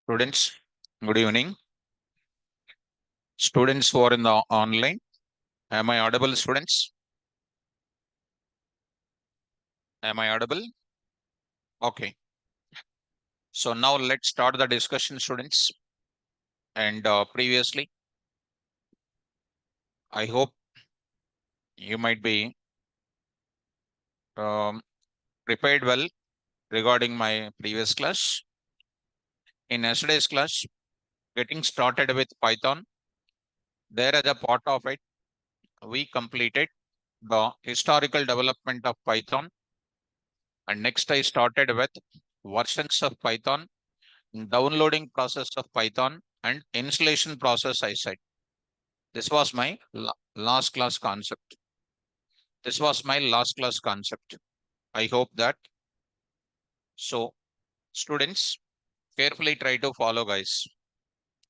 Students, good evening. Students who are in the online, am I audible, students? Am I audible? Okay. So now let's start the discussion, students. And previously, I hope you might be um, prepared well regarding my previous class. In yesterday's class, getting started with Python, there as a part of it, we completed the historical development of Python. And next, I started with versions of Python, downloading process of Python, and installation process, I said. This was my last class concept. This was my last class concept. I hope that. So, students, carefully try to follow, guys.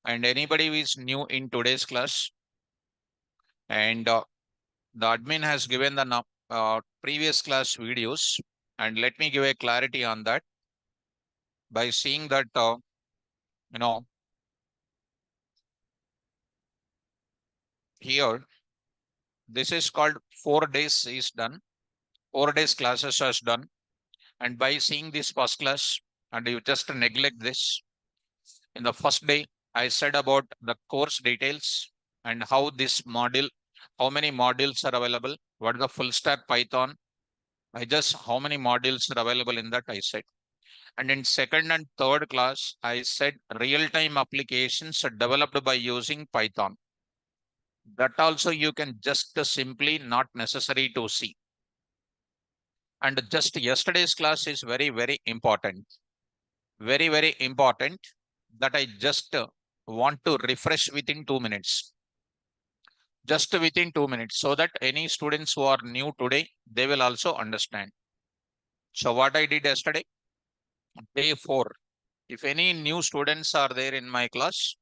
And anybody who is new in today's class, and the admin has given the previous class videos, and let me give a clarity on that by seeing that, you know, here, this is called 4 days is done. 4 days classes is done. And by seeing this first class, and you just neglect this, in the first day, I said about the course details and how this module, how many modules are available, what is the full stack Python. I just how many modules are available in that I said. And in second and third class, I said real-time applications are developed by using Python. That also you can just simply not necessary to see. And just yesterday's class is very, very important. Very, very important that I just want to refresh within 2 minutes. Just within 2 minutes, so that any students who are new today, they will also understand. So what I did yesterday, day 4, if any new students are there in my class,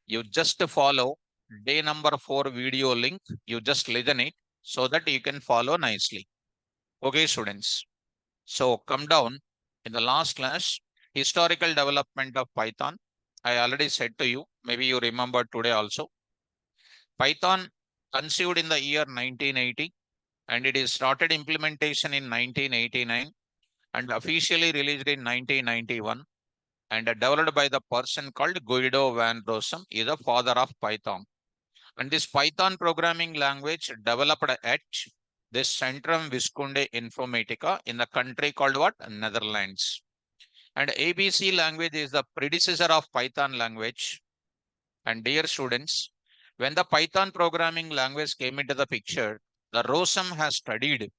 you just follow day number 4 video link. You just listen it so that you can follow nicely. Okay, students. So come down in the last class, historical development of Python. I already said to you, maybe you remember today also. Python conceived in the year 1980 and it is started implementation in 1989 and officially released in 1991 and developed by the person called Guido van Rossum, is the father of Python. And this Python programming language developed at this Centrum Visconde Informatica in the country called what? Netherlands. And ABC language is the predecessor of Python language. And dear students, when the Python programming language came into the picture, the Rossum has studied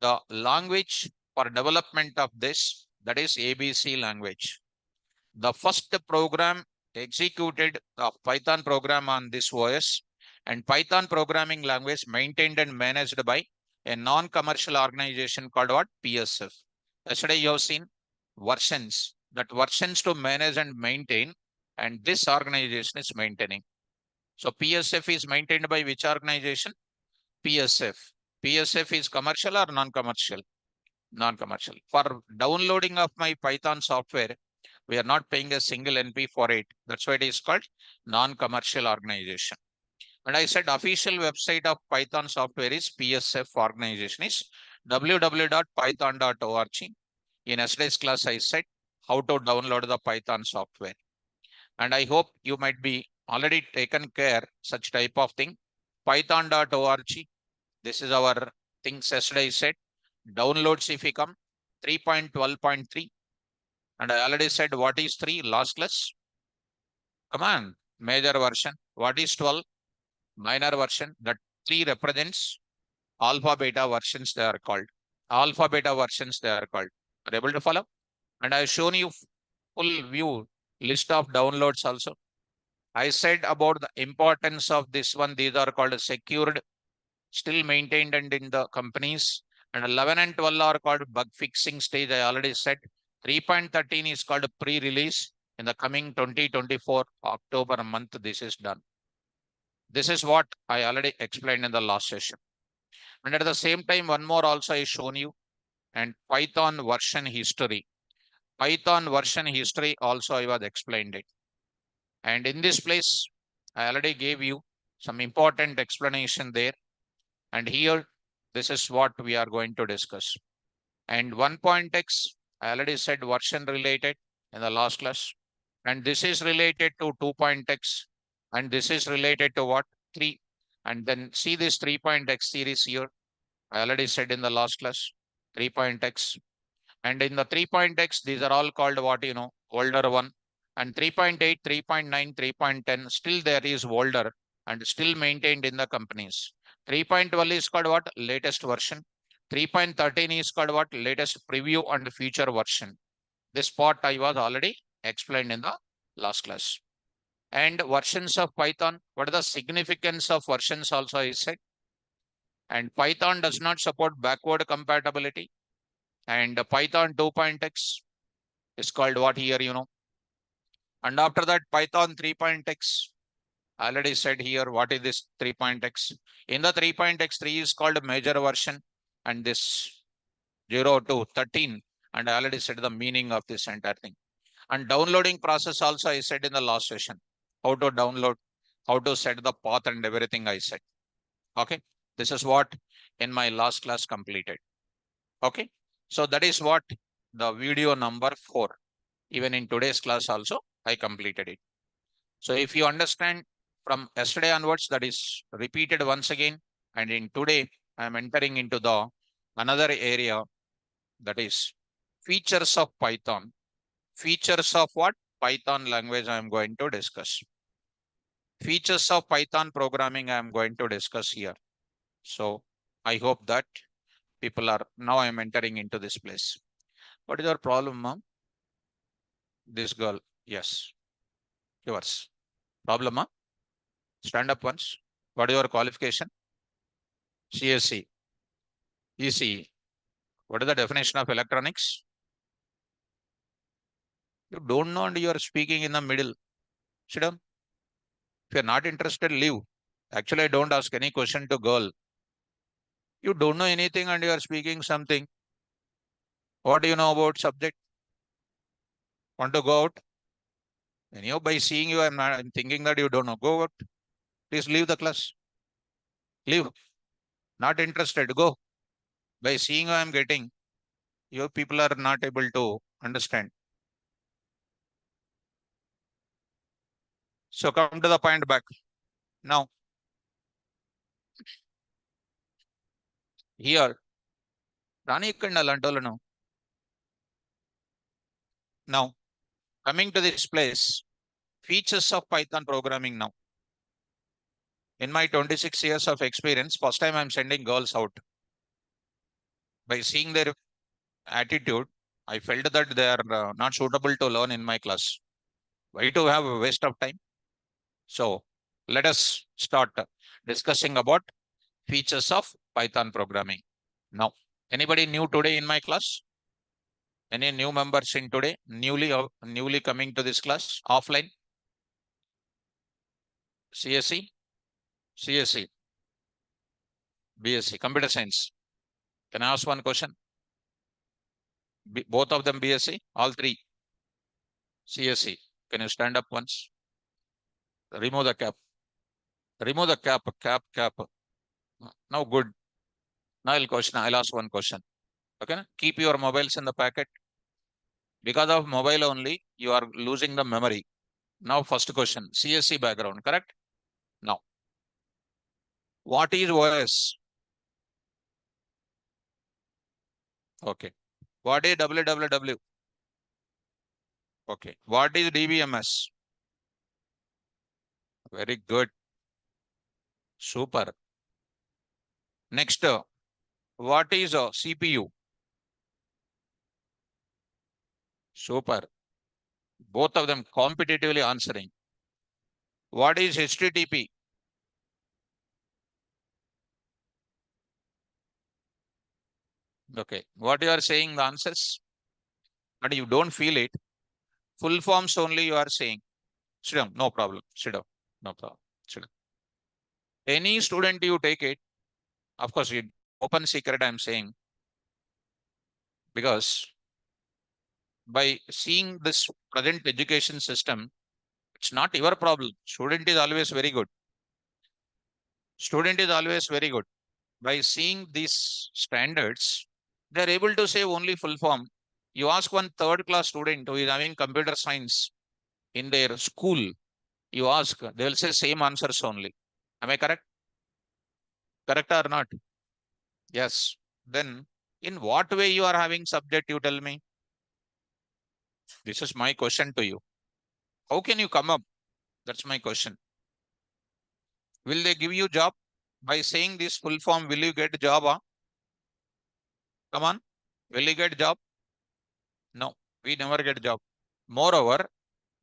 the language for development of this, that is ABC language. The first program executed the Python program on this OS, and Python programming language maintained and managed by a non-commercial organization called what? PSF. Yesterday you have seen versions, that versions to manage and maintain, and this organization is maintaining. So PSF is maintained by which organization? PSF. PSF is commercial or non-commercial? Non-commercial. For downloading of my Python software, we are not paying a single NP for it. That's why it is called non-commercial organization. And I said official website of Python software is PSF organization is www.python.org. In yesterday's class, I said how to download the Python software. And I hope you might be already taken care such type of thing. Python.org. This is our things yesterday I said. Downloads if we come 3.12.3. And I already said what is 3 last class. Come on, major version. What is 12? Minor version. That 3 represents alpha beta versions they are called. Alpha beta versions they are called. Are you able to follow? And I've shown you full view list of downloads also. I said about the importance of this one. These are called secured, still maintained and in the companies. And 11 and 12 are called bug fixing stage. I already said 3.13 is called pre-release. In the coming 2024 October month, this is done. This is what I already explained in the last session. And at the same time, one more also I shown you, and Python version history. Python version history also I was explained it. And in this place, I already gave you some important explanation there. And here, this is what we are going to discuss. And 1.x, I already said version related in the last class. And this is related to 2.x. And this is related to what? 3. And then see this 3.x series here. I already said in the last class, 3.x. And in the 3.x, these are all called what, older one. And 3.8, 3.9, 3.10, still there is older and still maintained in the companies. 3.12 is called what? Latest version. 3.13 is called what? Latest preview and future version. This part I was already explained in the last class. And versions of Python, what is the significance of versions also I said. And Python does not support backward compatibility. And Python 2.x is called what here, And after that, Python 3.x. I already said here, what is this 3.x? In the 3.x, 3 is called major version. And this 0 to 13. And I already said the meaning of this entire thing. And downloading process also I said in the last session. How to download, how to set the path and everything I said. Okay. This is what in my last class completed. Okay. So that is what the video number 4. Even in today's class also, I completed it. So if you understand from yesterday onwards, that is repeated once again. And in today, I am entering into the another area, that is features of Python. Features of what? Python language I am going to discuss. Features of Python programming I am going to discuss here. So I hope that people are, now I am entering into this place. What is your problem, mom? This girl. Yes. Yours. Problem, mom? Stand up once. What is your qualification? CSC. ECE. What is the definition of electronics? You don't know and you are speaking in the middle. Sit down. If you are not interested, leave. Actually, I don't ask any question to girl. You don't know anything and you are speaking something. What do you know about subject? Want to go out? Anyhow, by seeing you, I'm thinking that you don't know. Go out. Please leave the class. Leave. Not interested. Go. By seeing you, I'm getting. You people are not able to understand. So come to the point back. Now, here, Rani Kandalantola. Now, coming to this place, features of Python programming now. In my 26 years of experience, first time I'm sending girls out. By seeing their attitude, I felt that they are not suitable to learn in my class. Why to have a waste of time? So let us start discussing about features of Python programming. Now, anybody new today in my class? Any new members in today? Newly coming to this class? Offline? CSE? CSE? BSc? Computer Science? Can I ask one question? Both of them BSc? All three? CSE? Can you stand up once? Remove the cap. Remove the cap. Now good. Now I'll ask one question. Okay. Keep your mobiles in the packet. Because of mobile only, you are losing the memory. Now, first question, CSC background, correct? Now, what is OS? Okay. What is www? Okay. What is DBMS? Very good. Super. Next, what is CPU? Super. Both of them competitively answering. What is HTTP? Okay. What you are saying the answers, but you don't feel it. Full forms only you are saying. Sit down. No problem. Sit down. No problem. Sit down. Any student you take it, of course, open secret I'm saying, because by seeing this present education system, It's not your problem. Student is always very good. Student is always very good. By seeing these standards, they are able to say only full form. You ask one third class student who is having computer science in their school, you ask, they will say same answers only. Am I correct? Correct or not? Yes. Then in what way you are having subject, you tell me? This is my question to you. How can you come up? That's my question. Will they give you job? By saying this full form, will you get job? Come on. Will you get job? No, we never get job. Moreover,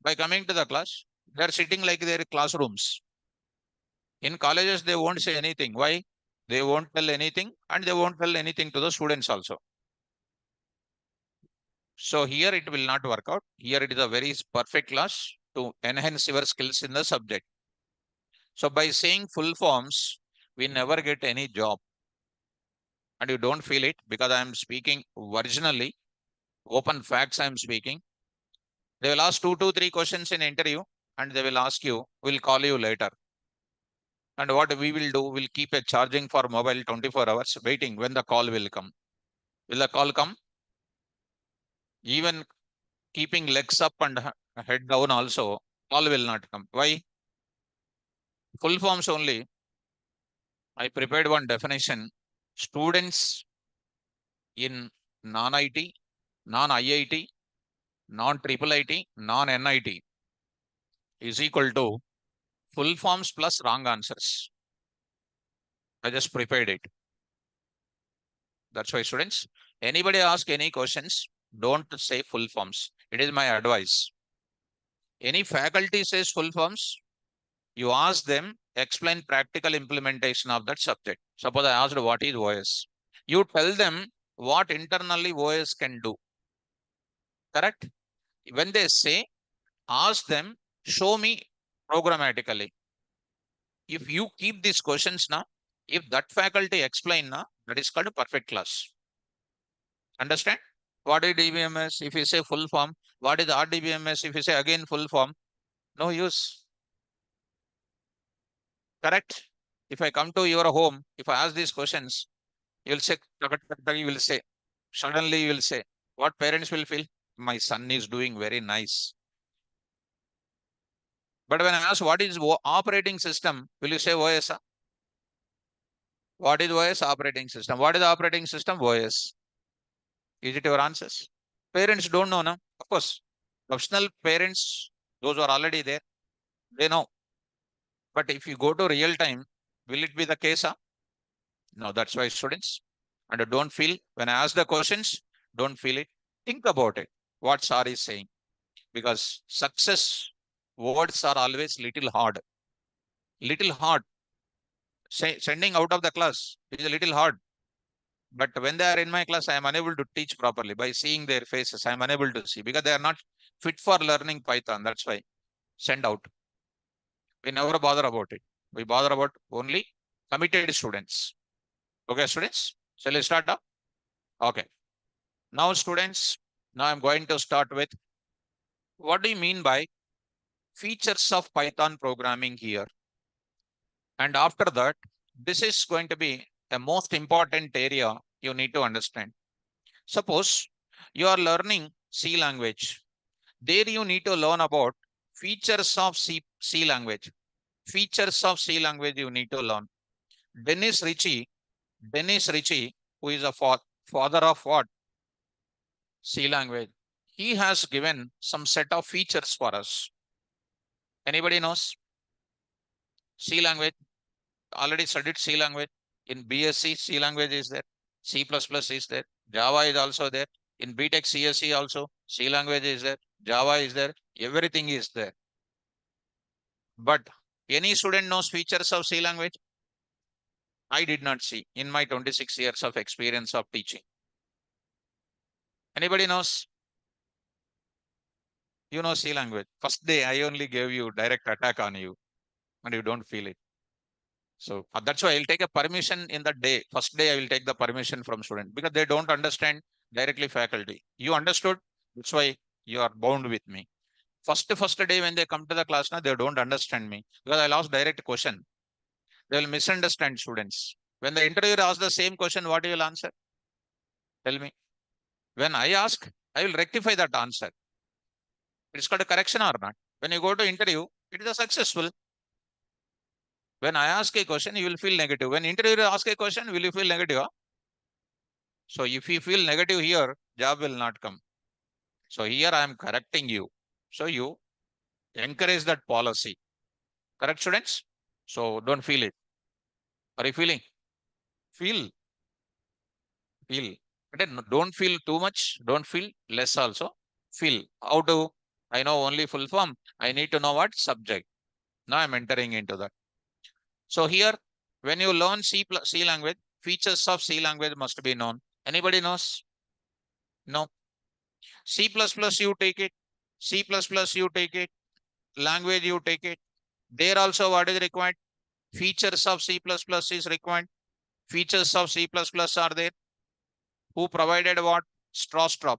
by coming to the class, they are sitting like their classrooms. In colleges, they won't say anything. Why? They won't tell anything and they won't tell anything to the students also. So here it will not work out. Here it is a very perfect class to enhance your skills in the subject. So by saying full forms, we never get any job. And you don't feel it because I am speaking originally, open facts I am speaking. They will ask two to three questions in interview and they will ask you, we'll call you later. And what we will do, we'll keep a charging for mobile 24 hours waiting when the call will come. Will the call come? Even keeping legs up and head down also, call will not come. Why? Full forms only. I prepared one definition. Students in non-IT, non-IIT, non-triple IT, non-NIT is equal to full forms plus wrong answers. I just prepared it. That's why students, anybody ask any questions, don't say full forms. It is my advice. Any faculty says full forms, you ask them, explain practical implementation of that subject. Suppose I asked what is OS. You tell them what internally OS can do. Correct? When they say, ask them, show me programmatically. If you keep these questions now, if that faculty explain now, that is called a perfect class. Understand? What is DBMS? If you say full form, what is RDBMS? If you say again full form, no use. Correct? If I come to your home, if I ask these questions, you will say, you will say, suddenly you will say, what parents will feel? My son is doing very nice. But when I ask what is operating system, will you say OS? What is OS? Operating system. What is the operating system? OS. Is it your answers? Parents don't know, no? Of course, professional parents, those who are already there, they know. But if you go to real time, will it be the case? No, that's why students, and don't feel, when I ask the questions, don't feel it. Think about it, what sir is saying. Because success words are always little hard. Little hard. Sending out of the class is a little hard. But when they are in my class, I am unable to teach properly. By seeing their faces, I am unable to see because they are not fit for learning Python. That's why send out. We never bother about it. We bother about only committed students. Okay, students. Shall we start up? Okay. Now, students, now I'm going to start with what do you mean by features of Python programming here? And after that, this is going to be a most important area you need to understand. Suppose you are learning C language. There you need to learn about features of C language. Features of C language you need to learn. Dennis Ritchie, who is a father of what? C language. He has given some set of features for us. Anybody knows? C language. Already studied C language. In BSc, C language is there. C++ is there. Java is also there. In BTech CSE also, C language is there. Java is there. Everything is there. But any student knows features of C language? I did not see in my 26 years of experience of teaching. Anybody knows? You know C language. First day, I only gave you direct attack on you and you don't feel it. So that's why I'll take a permission in the day. First day, I will take the permission from student because they don't understand directly faculty. You understood? That's why you are bound with me. First day when they come to the class, now they don't understand me because I'll ask direct question. They will misunderstand students. When the interviewer asks the same question, what you will answer? Tell me. When I ask, I will rectify that answer. It's called a correction or not. When you go to interview, it is a successful. When I ask a question, you will feel negative. When interviewer ask a question, will you feel negative? Huh? So if you feel negative here, job will not come. So here I am correcting you. So you encourage that policy. Correct, students? So don't feel it. Are you feeling? Feel, feel. But then don't feel too much. Don't feel less also. Feel. How to? I know only full form. I need to know what subject. Now I'm entering into that. So here, when you learn C language, features of C language must be known. Anybody knows? No. C++ you take it. C++ you take it. Language you take it. There also what is required? Features of C++ is required. Features of C++ are there. Who provided what? Stroustrup.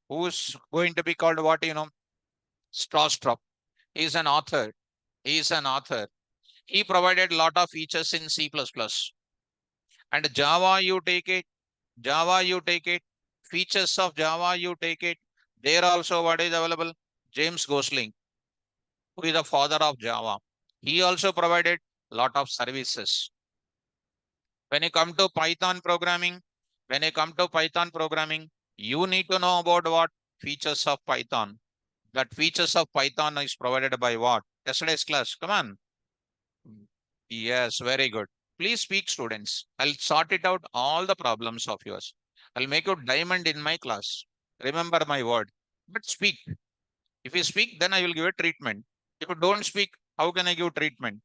Who is going to be called what? Stroustrup. He is an author. He is an author. He provided lot of features in C++. And Java you take it. Java you take it. Features of Java you take it. There also what is available? James Gosling, who is the father of Java. He also provided lot of services. When you come to Python programming, you need to know about what? Features of Python. That features of Python is provided by what? Yesterday's class. Come on. Yes, very good. Please speak, students. I'll sort it out all the problems of yours. I'll make you diamond in my class. Remember my word. But speak. If you speak, then I will give a treatment. If you don't speak, how can I give treatment?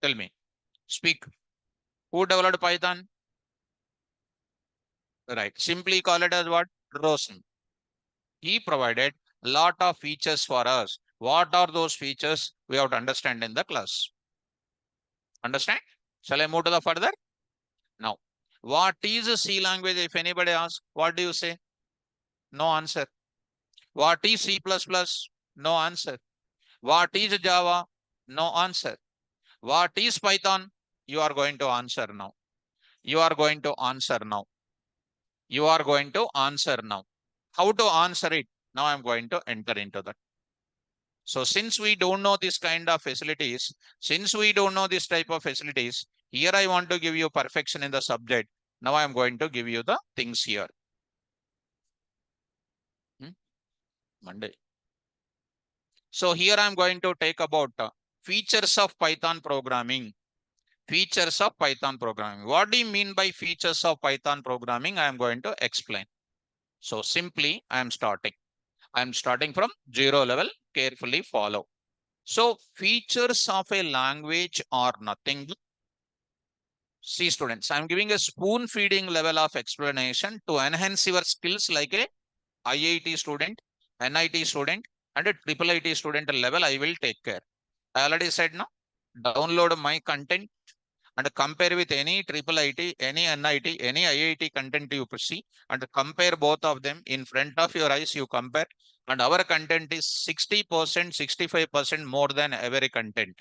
Tell me. Speak. Who developed Python? Right. Simply call it as what? Rosen. He provided a lot of features for us. What are those features? We have to understand in the class. Understand? Shall I move to the further? Now, what is a C language? If anybody asks, what do you say? No answer. What is C++? No answer. What is Java? No answer. What is Python? You are going to answer now. You are going to answer now. You are going to answer now. How to answer it? Now I'm going to enter into that. So since we don't know this kind of facilities, since we don't know this type of facilities, here I want to give you perfection in the subject. Now I'm going to give you the things here. Monday. So here I'm going to take about features of Python programming. Features of Python programming. What do you mean by features of Python programming? I am going to explain. So simply I am starting. I am starting from 0 level. Carefully follow. So features of a language are nothing but, see students, I am giving a spoon feeding level of explanation to enhance your skills like a IIT student, NIT student and a triple IT student level. I will take care. I already said no. Download my content and compare with any triple IT, any NIT, any IIT content you see and compare both of them in front of your eyes. You compare and our content is 60%, 65% more than every content.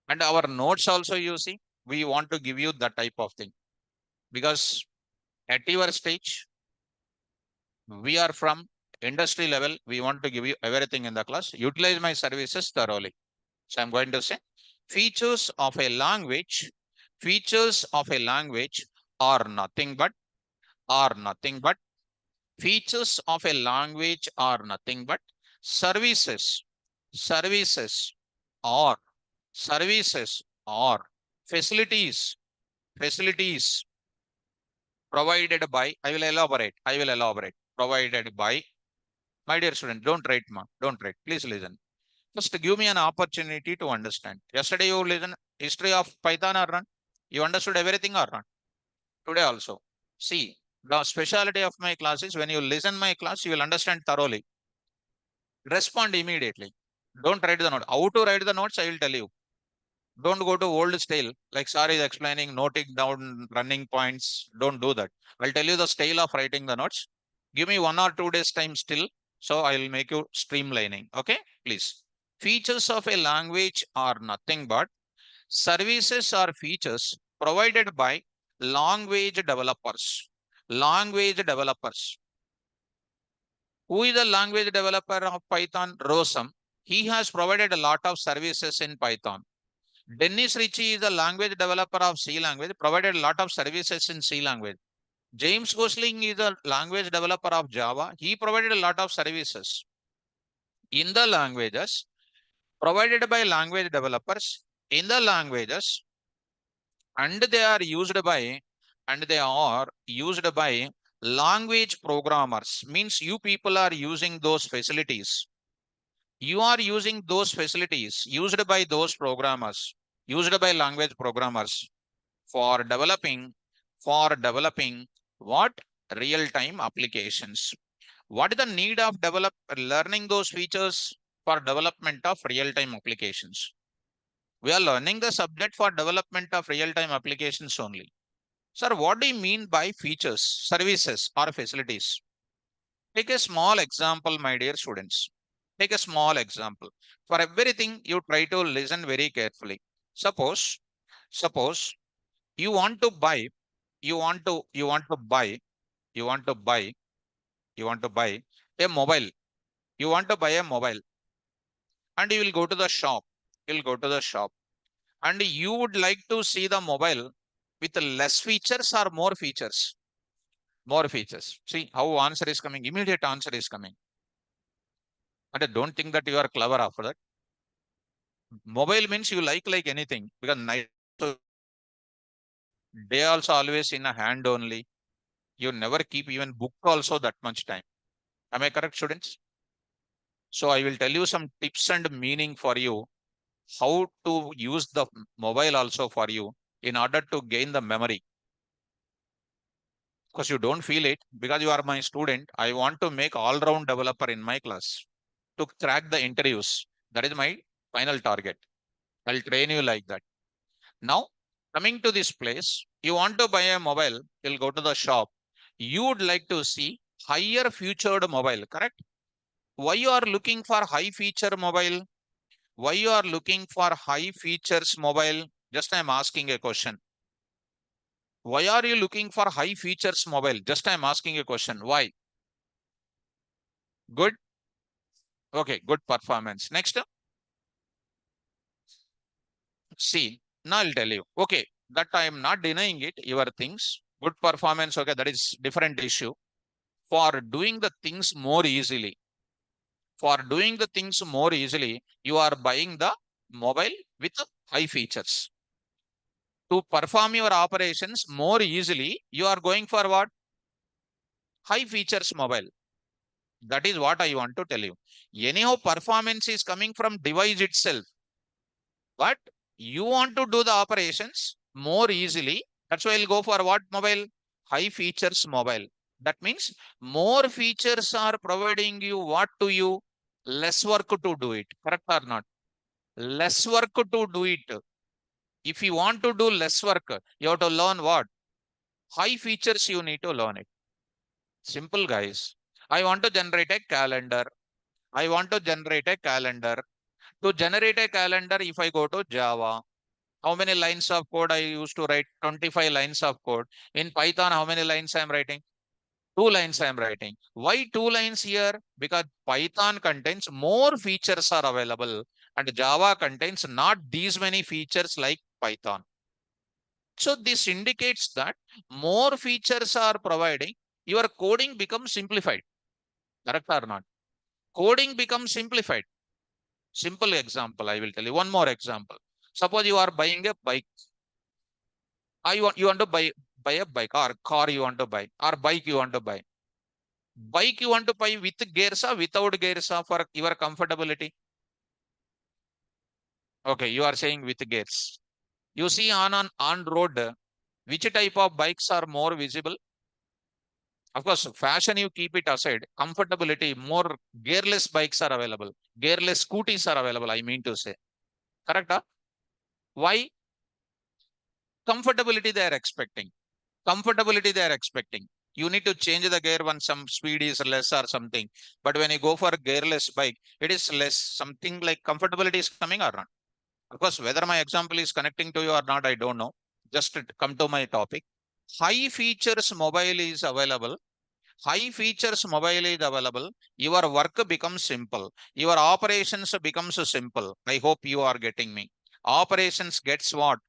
And our notes also you see, we want to give you that type of thing because at your stage, we are from industry level. We want to give you everything in the class. Utilize my services thoroughly. So I'm going to say features of a language, features of a language are nothing but, features of a language are nothing but services, services or services or facilities, facilities provided by, I will elaborate, provided by, my dear student, don't write, ma, don't write, please listen. Just give me an opportunity to understand. Yesterday you listen history of Python or not? You understood everything or not? Today also. See, the specialty of my class is when you listen my class, you will understand thoroughly. Respond immediately. Don't write the note. How to write the notes, I will tell you. Don't go to old style, like Sir is explaining, noting down running points. Don't do that. I'll tell you the style of writing the notes. Give me 1 or 2 days time still. So I will make you streamlining. Okay, please. Features of a language are nothing but services or features provided by language developers. Language developers. Who is the language developer of Python? Rosam. He has provided a lot of services in Python. Dennis Ritchie is the language developer of C language, provided a lot of services in C language. James Gosling is a language developer of Java. He provided a lot of services in the languages provided by language developers in the languages, and they are used by language programmers. Means you people are using those facilities. You are using those facilities used by those programmers, used by language programmers for developing what? Real time applications. What is the need of learning those features for development of real time applications? We are learning the subject for development of real time applications only. Sir, what do you mean by features, services, or facilities? Take a small example, my dear students. Take a small example. For everything, you try to listen very carefully. Suppose, suppose you want to buy, you want to buy, you want to buy, you want to buy a mobile. You want to buy a mobile, and you will go to the shop. You'll go to the shop, and you would like to see the mobile with less features or more features. More features. See how answer is coming. Immediate answer is coming. And I don't think that you are clever after that. Mobile means you like anything because night so day also always in a hand only. You never keep even book also that much time. Am I correct, students? So I will tell you some tips and meaning for you how to use the mobile also for you in order to gain the memory. Because you don't feel it because you are my student. I want to make all round developer in my class to crack the interviews. That is my final target. I'll train you like that. Now, coming to this place, you want to buy a mobile, you'll go to the shop. You would like to see higher featured mobile, correct? Why you are looking for high feature mobile? Why you are looking for high features mobile? Just I'm asking a question. Why are you looking for high features mobile? Just I'm asking a question. Why? Good. Okay, good performance. Next, see, now I'll tell you. Okay, that I am not denying it, your things. Good performance, okay, that is different issue. For doing the things more easily, you are buying the mobile with high features. To perform your operations more easily, you are going for what? High features mobile. That is what I want to tell you. Anyhow, performance is coming from device itself. But you want to do the operations more easily. That's why I'll go for what mobile? High features mobile. That means more features are providing you what to you? Less work to do it. Correct or not? Less work to do it. If you want to do less work, you have to learn what? High features you need to learn it. Simple guys. I want to generate a calendar. I want to generate a calendar. To generate a calendar, if I go to Java, how many lines of code I used to write? 25 lines of code. In Python, how many lines I am writing? 2 lines I am writing. Why 2 lines here? Because Python contains more features are available and Java contains not these many features like Python. So this indicates that more features are providing, your coding becomes simplified. Correct or not? Coding becomes simplified. Simple example, I will tell you. One more example. Suppose you are buying a bike. You want to buy a bike or car you want to buy or bike you want to buy. Bike you want to buy with gears or without gears or for your comfortability. Okay, you are saying with gears. You see on road, which type of bikes are more visible? Of course, fashion you keep it aside. Comfortability, more gearless bikes are available. Gearless scooties are available, I mean to say. Correct? Huh? Why? Comfortability they are expecting. Comfortability they are expecting. You need to change the gear when some speed is less or something. But when you go for a gearless bike, it is less, something like comfortability is coming or not. Of course, whether my example is connecting to you or not, I don't know. Just to come to my topic. High features mobile is available. High features mobile is available. Your work becomes simple. Your operations becomes simple. I hope you are getting me. Operations gets what?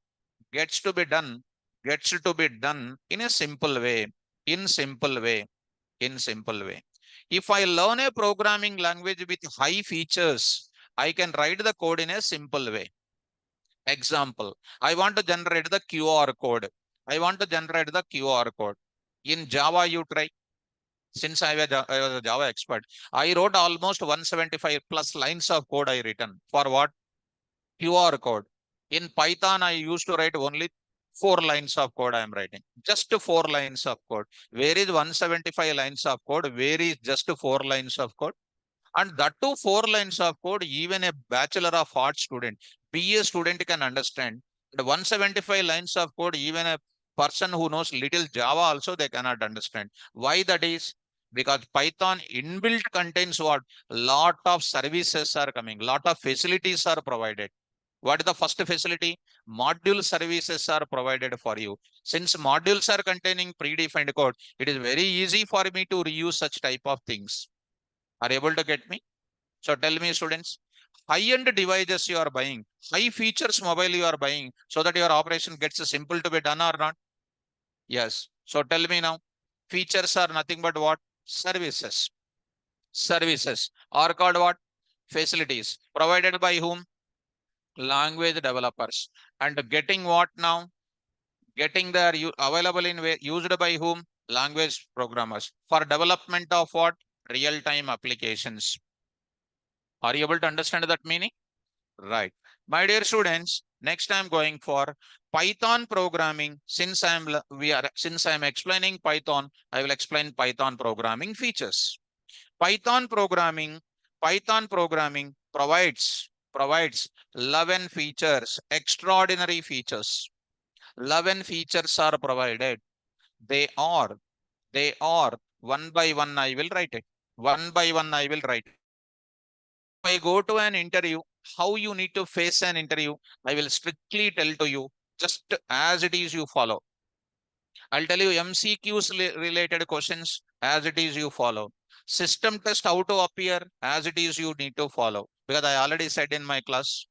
Gets to be done. Gets to be done in a simple way. In simple way. In simple way. If I learn a programming language with high features, I can write the code in a simple way. Example, I want to generate the QR code. I want to generate the QR code. In Java, you try. Since I was a Java expert, I wrote almost 175 plus lines of code I written. For what? QR code. In Python, I used to write only 4 lines of code I am writing. Just 4 lines of code. Where is 175 lines of code? Where is just 4 lines of code? And that too 4 lines of code, even a Bachelor of Arts student, BA student can understand. The 175 lines of code, even a person who knows little Java also they cannot understand. Why that is? Because Python inbuilt contains what? Lot of services are coming, lot of facilities are provided. What is the first facility? Module services are provided for you. Since modules are containing predefined code, it is very easy for me to reuse such type of things. Are you able to get me? So tell me, students, high-end devices you are buying, high features mobile you are buying, so that your operation gets simple to be done or not? Yes. So tell me now, features are nothing but what? Services. Services are called what? Facilities. Provided by whom? Language developers. And getting what now? Getting there available in used by whom? Language programmers. For development of what? Real-time applications. Are you able to understand that meaning? Right. My dear students, next I'm going for Python programming. Since I'm explaining Python, I will explain Python programming features. Python programming, Python programming provides 11 features, extraordinary features. 11 features are provided. They are, they are one by one I will write it. One by one I will write it. I go to an interview, how you need to face an interview, I will strictly tell to you, just as it is you follow. I'll tell you MCQs related questions, as it is you follow. System test how to appear, as it is you need to follow. Because I already said in my class,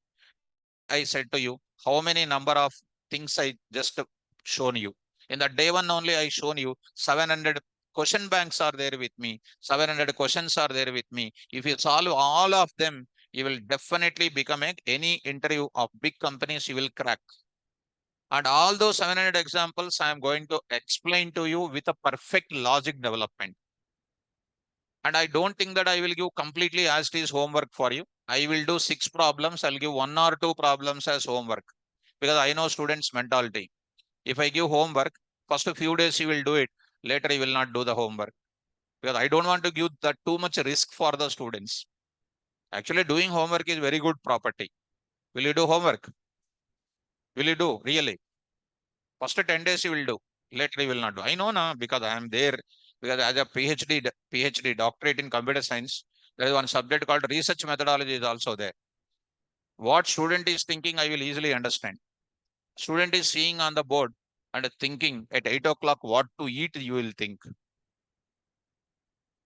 I said to you, how many number of things I just shown you. In the day one only, I shown you 700 question banks are there with me. 700 questions are there with me. If you solve all of them, you will definitely become any interview of big companies you will crack. And all those 700 examples, I am going to explain to you with a perfect logic development. And I don't think that I will give completely as it is homework for you. I will do 6 problems. I'll give 1 or 2 problems as homework because I know students' mentality. If I give homework, first a few days you will do it. Later you will not do the homework because I don't want to give that too much risk for the students. Actually, doing homework is very good property. Will you do homework? Will you do really? First 10 days you will do. Later you will not do. I know now because I am there. Because as a PhD doctorate in computer science, there is one subject called research methodology is also there. What student is thinking, I will easily understand. Student is seeing on the board and thinking at 8 o'clock what to eat, you will think.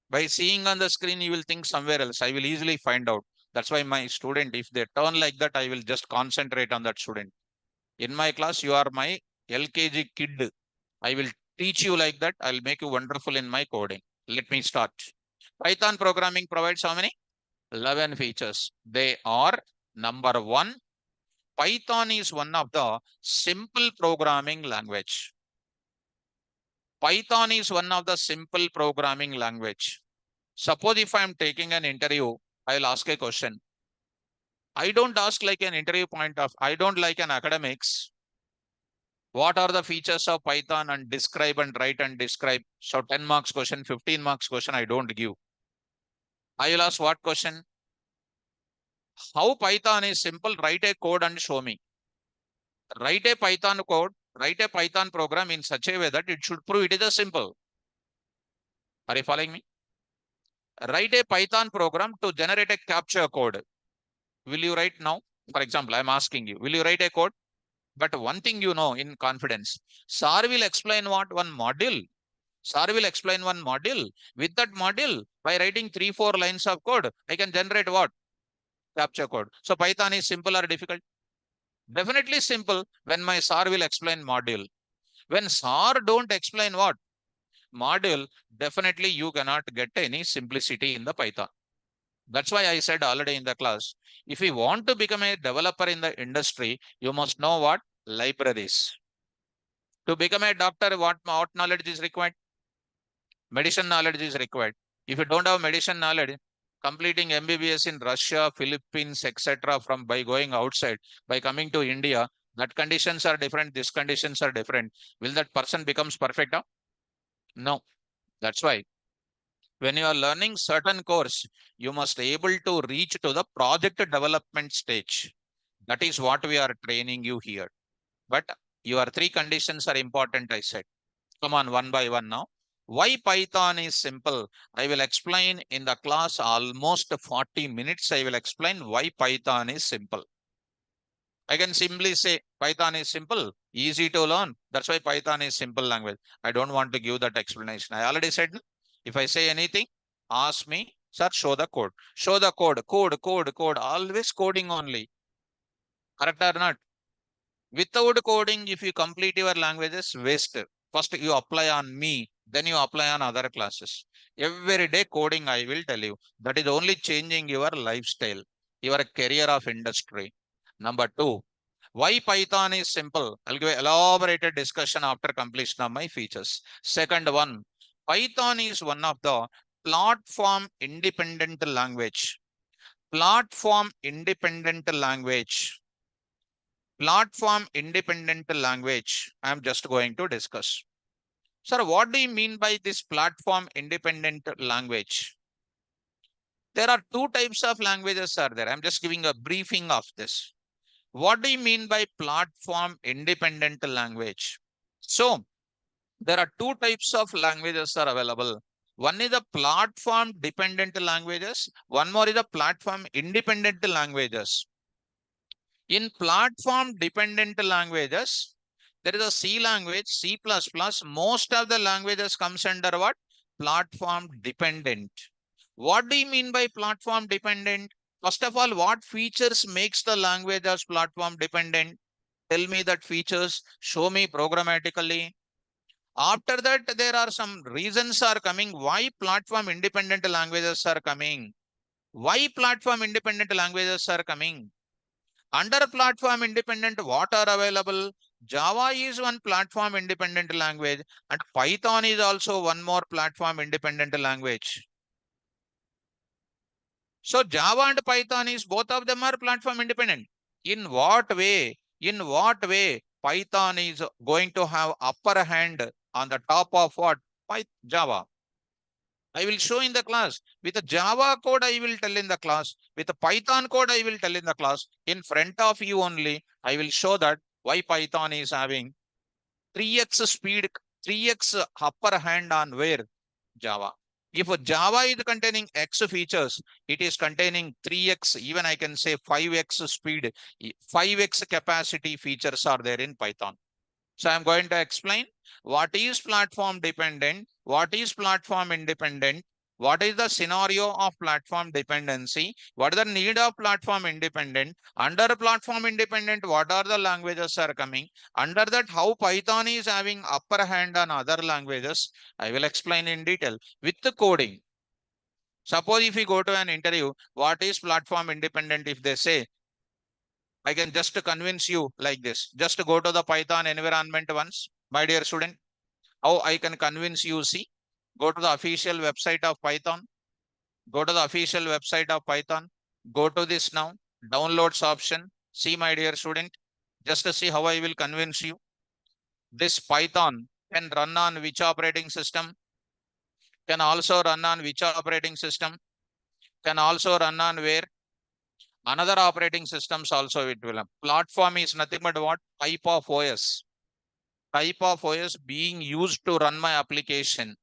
By seeing on the screen, you will think somewhere else. I will easily find out. That's why my student, if they turn like that, I will just concentrate on that student. In my class, you are my LKG kid. I will teach you like that. I'll make you wonderful in my coding. Let me start. Python programming provides how many? 11 features. They are number one, Python is one of the simple programming language. Python is one of the simple programming language. Suppose if I'm taking an interview, I'll ask a question. I don't ask like an interview point of, I don't like an academics. What are the features of Python and describe and write and describe? So 10 marks question, 15 marks question, I don't give. I will ask what question? How Python is simple, write a code and show me. Write a Python code, write a Python program in such a way that it should prove it is a simple. Are you following me? Write a Python program to generate a captcha code. Will you write now? For example, I'm asking you, will you write a code? But one thing you know in confidence, SAR will explain what? One module. SAR will explain one module. With that module, by writing 3-4 lines of code, I can generate what? Captcha code. So Python is simple or difficult? Definitely simple when my SAR will explain module. When SAR don't explain what? Module, definitely you cannot get any simplicity in the Python. That's why I said already in the class, if you want to become a developer in the industry, you must know what? Libraries. To become a doctor, what knowledge is required? Medicine knowledge is required. If you don't have medicine knowledge, completing MBBS in Russia, Philippines, etc., from by going outside, by coming to India, that conditions are different, these conditions are different. Will that person becomes perfect? Huh? No. That's why when you are learning certain course, you must able to reach to the project development stage. That is what we are training you here. But your three conditions are important, I said. Come on, one by one now. Why Python is simple? I will explain in the class almost 40 minutes. I will explain why Python is simple. I can simply say Python is simple, easy to learn. That's why Python is simple language. I don't want to give that explanation. I already said if I say anything, ask me, sir, show the code. Show the code, code. Always coding only. Correct or not? Without coding, if you complete your languages, waste. First, you apply on me, then you apply on other classes. Every day coding, I will tell you. That is only changing your lifestyle, your career of industry. Number two, why Python is simple? I'll give an elaborated discussion after completion of my features. Second one, Python is one of the platform independent language. Platform independent language. Platform independent language. I'm just going to discuss. Sir, what do you mean by this platform independent language? There are two types of languages are there. I'm just giving a briefing of this. What do you mean by platform independent language? So there are two types of languages are available. One is the platform dependent languages. One more is the platform independent languages. In platform dependent languages, there is a C language, C++. Most of the languages comes under what? Platform dependent. What do you mean by platform dependent? First of all, what features makes the language as platform dependent? Tell me that features, show me programmatically. After that, there are some reasons are coming why platform independent languages are coming. Why platform independent languages are coming? Under platform independent, what are available? Java is one platform independent language, and Python is also one more platform independent language. So Java and Python is both of them are platform independent. In what way? In what way Python is going to have upper hand on the top of what? Java. I will show in the class. With a Java code, I will tell in the class. With a Python code, I will tell in the class. In front of you only, I will show that why Python is having 3x speed, 3x upper hand on where? Java. If Java is containing X features, it is containing 3x, even I can say 5x speed, 5x capacity features are there in Python. So I'm going to explain what is platform dependent, what is platform independent, what is the scenario of platform dependency, what is the need of platform independent, under platform independent, what are the languages are coming, under that how Python is having upper hand on other languages. I will explain in detail with the coding. Suppose if we go to an interview, what is platform independent? If they say, I can just convince you like this. Just go to the Python environment once, my dear student. How I can convince you? See, go to the official website of Python. Go to the official website of Python. Go to this now, downloads option. See, my dear student, just to see how I will convince you. This Python can run on which operating system? Can also run on which operating system? Can also run on where? Another operating systems also it will have. Platform is nothing but what? Type of OS. Type of OS being used to run my application.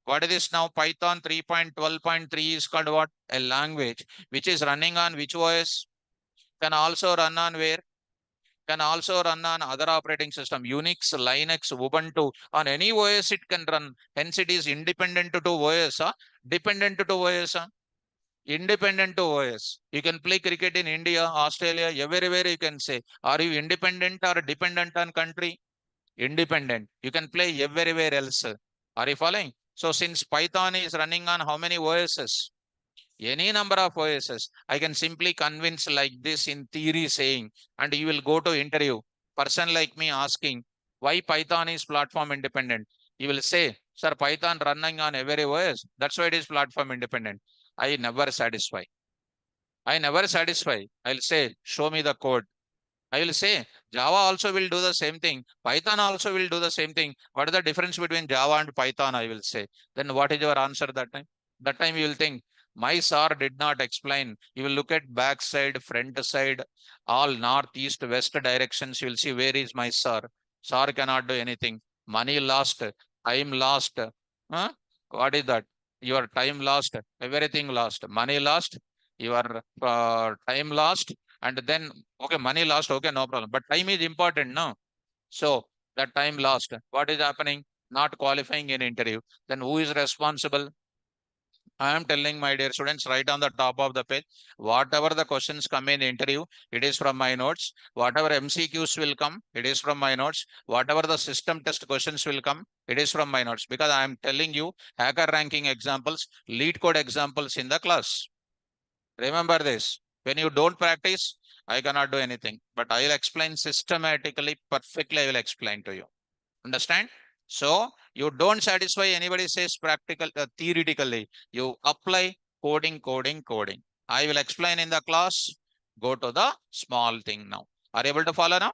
What is this now? Python 3.12.3 is called what? A language which is running on which OS? Can also run on where? Can also run on other operating system, Unix, Linux, Ubuntu, on any OS it can run. Hence it is independent to OS, dependent to OS, independent to OS. You can play cricket in India, Australia, everywhere you can say. Are you independent or dependent on country? Independent. You can play everywhere else. Are you following? So since Python is running on how many OSs? Any number of OSs. I can simply convince like this in theory saying, and you will go to interview. Person like me asking why Python is platform independent. You will say, sir, Python running on every OS. That's why it is platform independent. I never satisfy. I never satisfy. I'll say, show me the code. I will say Java also will do the same thing. Python also will do the same thing. What is the difference between Java and Python? I will say. Then what is your answer that time? That time you will think, my sir did not explain. You will look at back side, front side, all north, east, west directions. You will see where is my sir. Sir cannot do anything. Money lost, time lost. Huh? What is that? Your time lost, everything lost. Money lost, your time lost, and then okay, money lost, okay, no problem. But time is important, no? So that time lost. What is happening? Not qualifying in interview. Then who is responsible? I am telling my dear students right on the top of the page, whatever the questions come in interview, it is from my notes. Whatever MCQs will come, it is from my notes. Whatever the system test questions will come, it is from my notes. Because I am telling you hacker ranking examples, lead code examples in the class. Remember this. When you don't practice, I cannot do anything. But I will explain systematically, perfectly, I will explain to you. Understand? So you don't satisfy anybody says practical, theoretically. You apply coding, coding, coding. I will explain in the class. Go to the small thing now. Are you able to follow now?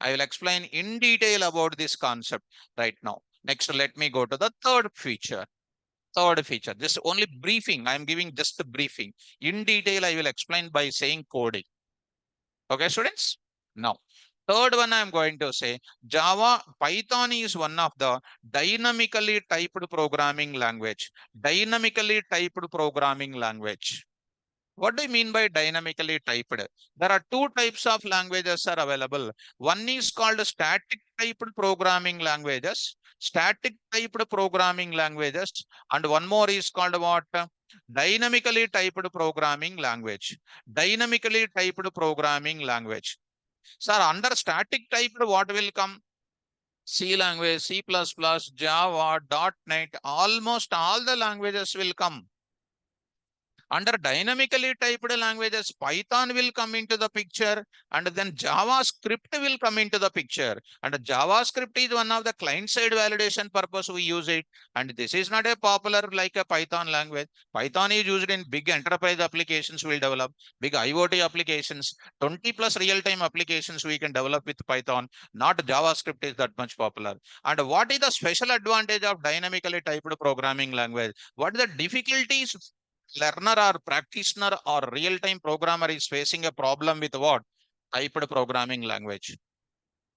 I will explain in detail about this concept right now. Next, let me go to the third feature. Third feature, just only briefing. I am giving just a briefing. In detail, I will explain by saying coding. Okay, students? Now, third one I am going to say Java, Python is one of the dynamically typed programming language. Dynamically typed programming language. What do you mean by dynamically typed? There are two types of languages are available. One is called static typed programming languages, static typed programming languages, and one more is called what? Dynamically typed programming language. Dynamically typed programming language. Sir, under static typed, what will come? C language, C++, Java, .NET, almost all the languages will come. Under dynamically typed languages, Python will come into the picture, and then JavaScript will come into the picture. And JavaScript is one of the client-side validation purpose we use it. And this is not a popular like a Python language. Python is used in big enterprise applications we'll develop, big IoT applications, 20 plus real-time applications we can develop with Python. Not JavaScript is that much popular. And what is the special advantage of dynamically typed programming language? What are the difficulties learner or practitioner or real-time programmer is facing a problem with what? Typed programming language.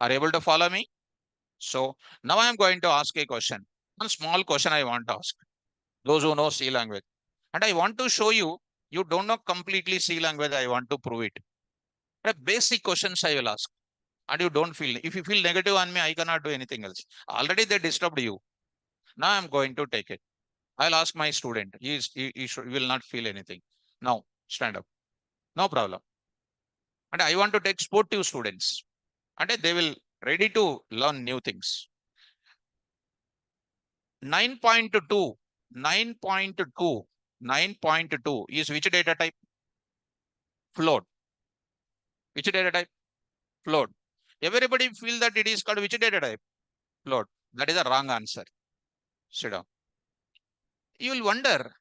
Are you able to follow me? So now I am going to ask a question. One small question I want to ask. Those who know C language. And I want to show you, you don't know completely C language. I want to prove it. But basic questions I will ask. And you don't feel, if you feel negative on me, I cannot do anything else. Already they disturbed you. Now I'm going to take it. I'll ask my student. He will not feel anything. Now, stand up. No problem. And I want to take sportive students. And they will ready to learn new things. 9.2, 9.2, 9.2 is which data type? Float. Which data type? Float. Everybody feel that it is called which data type? Float. That is a wrong answer. Sit down. You will wonder,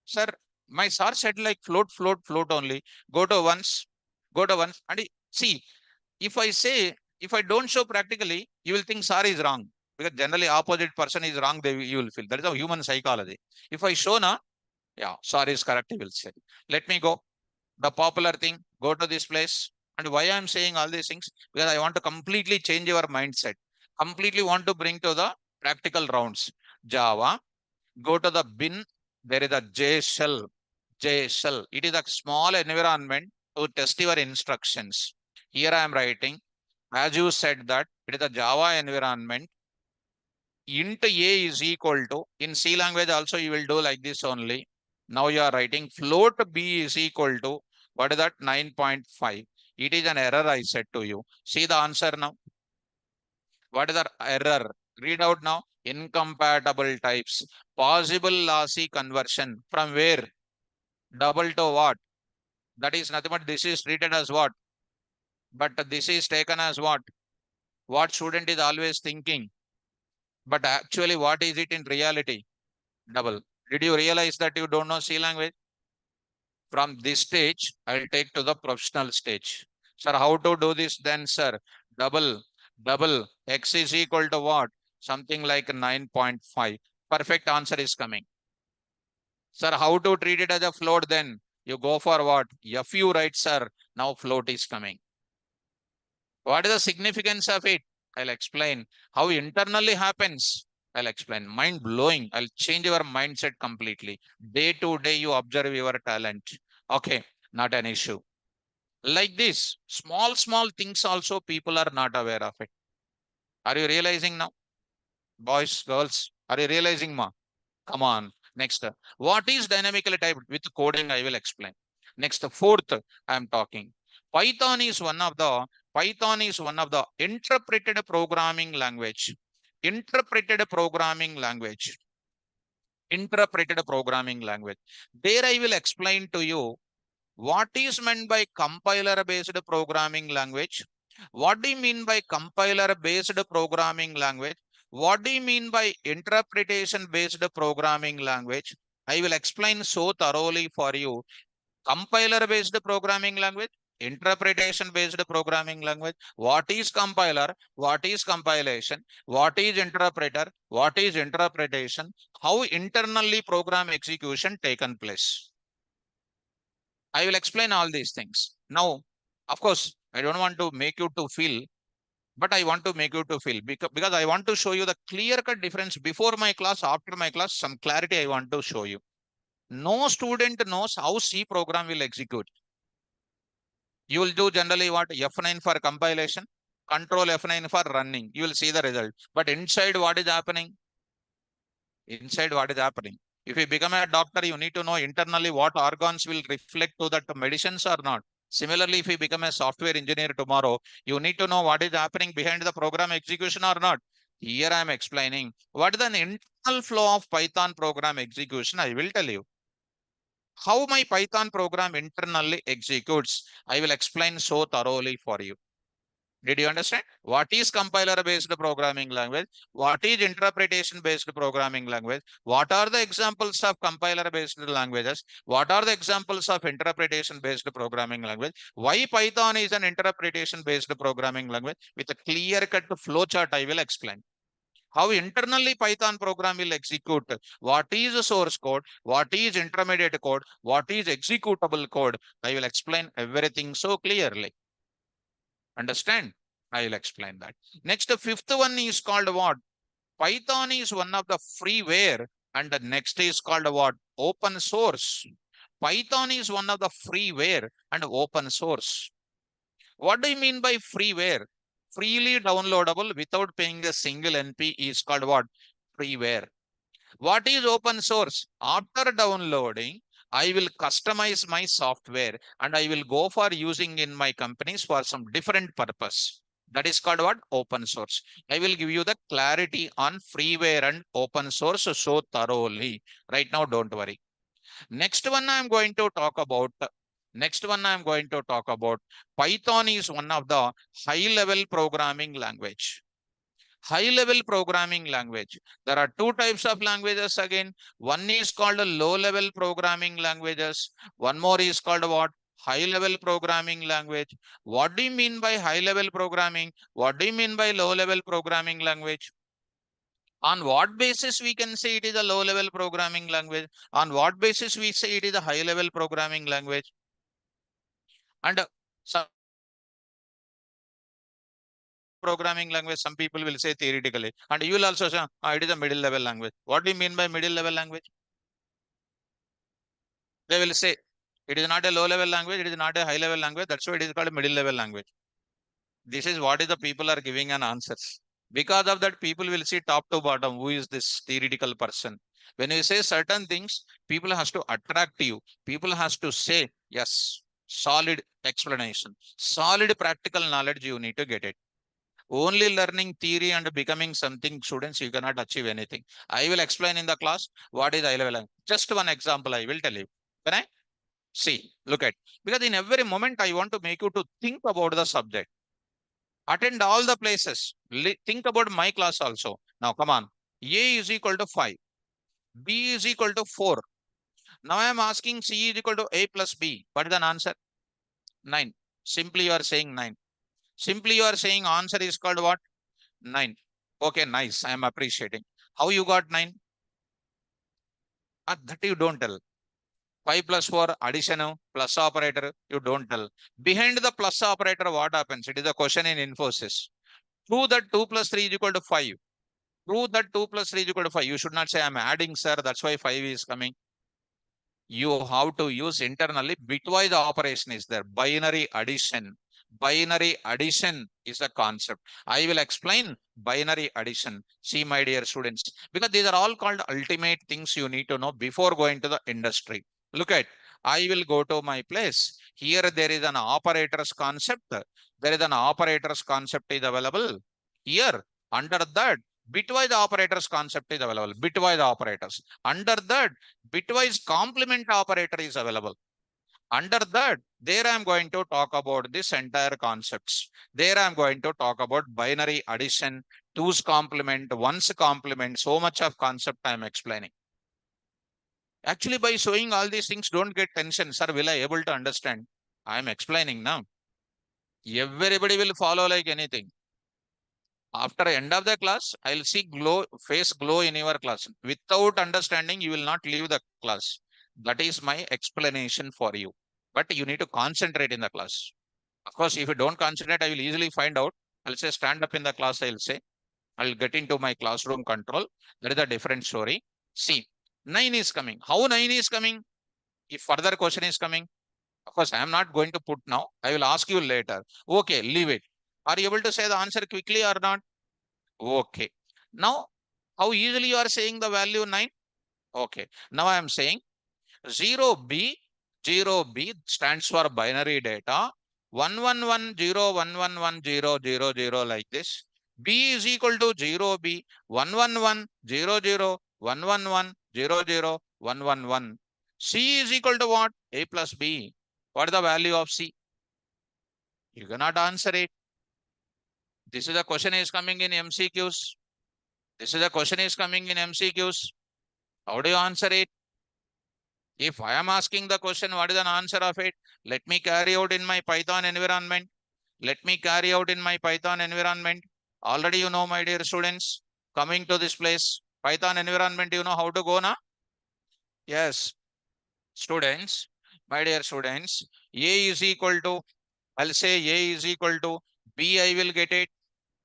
sir, my sir said like float, float, float only. Go to once, go to once. And see, if I say, if I don't show practically, you will think sir is wrong. Because generally opposite person is wrong, you will feel. That is a human psychology. If I show na, yeah, sir is correct, he will say. Let me go. The popular thing, go to this place. And why I'm saying all these things? Because I want to completely change your mindset. Completely want to bring to the practical rounds. Java, Go to the bin. There is a J shell. J shell. It is a small environment to test your instructions. Here I am writing, as you said that it is a Java environment. Int A is equal to, in C language also you will do like this only. Now you are writing float B is equal to, what is that? 9.5. It is an error I said to you. See the answer now. What is the error? Read out now. Incompatible types. Possible lossy conversion. From where? Double to what? That is nothing but this is treated as what? But this is taken as what? What student is always thinking. But actually, what is it in reality? Double. Did you realize that you don't know C language? From this stage, I'll take to the professional stage. Sir, how to do this then, sir? Double, double. X is equal to what? Something like 9.5. Perfect answer is coming. Sir, how to treat it as a float then? You go for what? FU, right, sir? Now float is coming. What is the significance of it? I'll explain. How internally happens? I'll explain. Mind blowing. I'll change your mindset completely. Day to day, you observe your talent. Okay, not an issue. Like this, small things also people are not aware of it. Are you realizing now? Boys, girls, are you realizing, ma? Come on. Next, what is dynamically typed with coding? I will explain. Next, fourth, I am talking. Python is one of the Python is one of the interpreted programming language. Interpreted programming language. Interpreted programming language. There I will explain to you what is meant by compiler based programming language. What do you mean by compiler based programming language? What do you mean by interpretation based programming language? I will explain so thoroughly for you. Compiler based programming language, interpretation based programming language. What is compiler? What is compilation? What is interpreter? What is interpretation? How internally program execution taken place? I will explain all these things. Now, of course, I don't want to make you to feel, but I want to make you to feel because I want to show you the clear cut difference before my class, after my class, some clarity I want to show you. No student knows how C program will execute. You will do generally what? F9 for compilation, control F9 for running. You will see the result. But inside what is happening? Inside what is happening? If you become a doctor, you need to know internally what organs will reflect to that medicines or not. Similarly, if you become a software engineer tomorrow, you need to know what is happening behind the program execution or not. Here I am explaining what is the internal flow of Python program execution. I will tell you how my Python program internally executes. I will explain so thoroughly for you. Did you understand? What is compiler based programming language? What is interpretation based programming language? What are the examples of compiler based languages? What are the examples of interpretation based programming language? Why Python is an interpretation based programming language? With a clear cut flowchart, I will explain. How internally Python program will execute. What is source code? What is intermediate code? What is executable code? I will explain everything so clearly. Understand? I will explain that. Next, the fifth one is called what? Python is one of the freeware, and the next is called what? Open source. Python is one of the freeware and open source. What do you mean by freeware? Freely downloadable without paying a single NP is called what? Freeware. What is open source? After downloading, I will customize my software and I will go for using in my companies for some different purpose. That is called what? Open source. I will give you the clarity on freeware and open source so thoroughly. Right now, don't worry. Next one I'm going to talk about. Next one I'm going to talk about. Python is one of the high level programming language. High level programming language. There are two types of languages again. One is called a low level programming languages. One more is called what? High level programming language. What do you mean by high level programming? What do you mean by low level programming language? On what basis we can say it is a low level programming language? On what basis we say it is a high level programming language? And some programming language, some people will say theoretically, and you will also say, it is a middle level language. What do you mean by middle level language? They will say, it is not a low level language, it is not a high level language. That's why it is called a middle level language. This is what is the people are giving an answers. Because of that, people will see top to bottom, who is this theoretical person. When you say certain things, people has to attract you. People has to say, yes, solid explanation, solid practical knowledge, you need to get it. Only learning theory and becoming something, students, you cannot achieve anything. I will explain in the class what is high level language. Just one example I will tell you. Can I? See, look at, because in every moment I want to make you to think about the subject. Attend all the places. Think about my class also. Now, come on. A is equal to 5. B is equal to 4. Now I am asking C is equal to A plus B. What is the answer? 9. Simply you are saying 9. Simply you are saying answer is called what? 9. Okay, nice. I am appreciating. How you got 9? That you don't tell. 5 plus 4 addition plus operator, you don't tell. Behind the plus operator, what happens? It is a question in Infosys. Prove that 2 plus 3 is equal to 5. Prove that 2 plus 3 is equal to 5. You should not say I'm adding, sir. That's why 5 is coming. You have to use internally bitwise operation is there. Binary addition. Binary addition is a concept. I will explain binary addition. See, my dear students, because these are all called ultimate things you need to know before going to the industry. Look at, I will go to my place. Here there is an operators concept. There is an operators concept is available. Here, under that, bitwise operators concept is available. Bitwise operators. Under that, bitwise complement operator is available. Under that, there I am going to talk about this entire concepts. There I am going to talk about binary addition, two's complement, one's complement, so much of concept I am explaining. Actually, by showing all these things, don't get tension. Sir, will I able to understand? I am explaining now. Everybody will follow like anything. After end of the class, I'll see face glow in your class. Without understanding, you will not leave the class. That is my explanation for you. But you need to concentrate in the class. Of course, if you don't concentrate, I will easily find out. I'll say stand up in the class, I'll say. I'll get into my classroom control. That is a different story. See, 9 is coming. How 9 is coming? If further question is coming, of course, I am not going to put now. I will ask you later. Okay, leave it. Are you able to say the answer quickly or not? Okay. Now, how easily you are saying the value 9? Okay. Now I am saying 0B, 0B stands for binary data. 1110111000 like this. B is equal to 0B, 1110011100111. C is equal to what? A plus B. What is the value of C? You cannot answer it. This is a question is coming in MCQs. This is a question is coming in MCQs. How do you answer it? If I am asking the question, what is an answer of it? Let me carry out in my Python environment. Let me carry out in my Python environment. Already you know, my dear students, coming to this place, Python environment, you know how to go now? Yes, students, my dear students, A is equal to, I'll say A is equal to B, I will get it.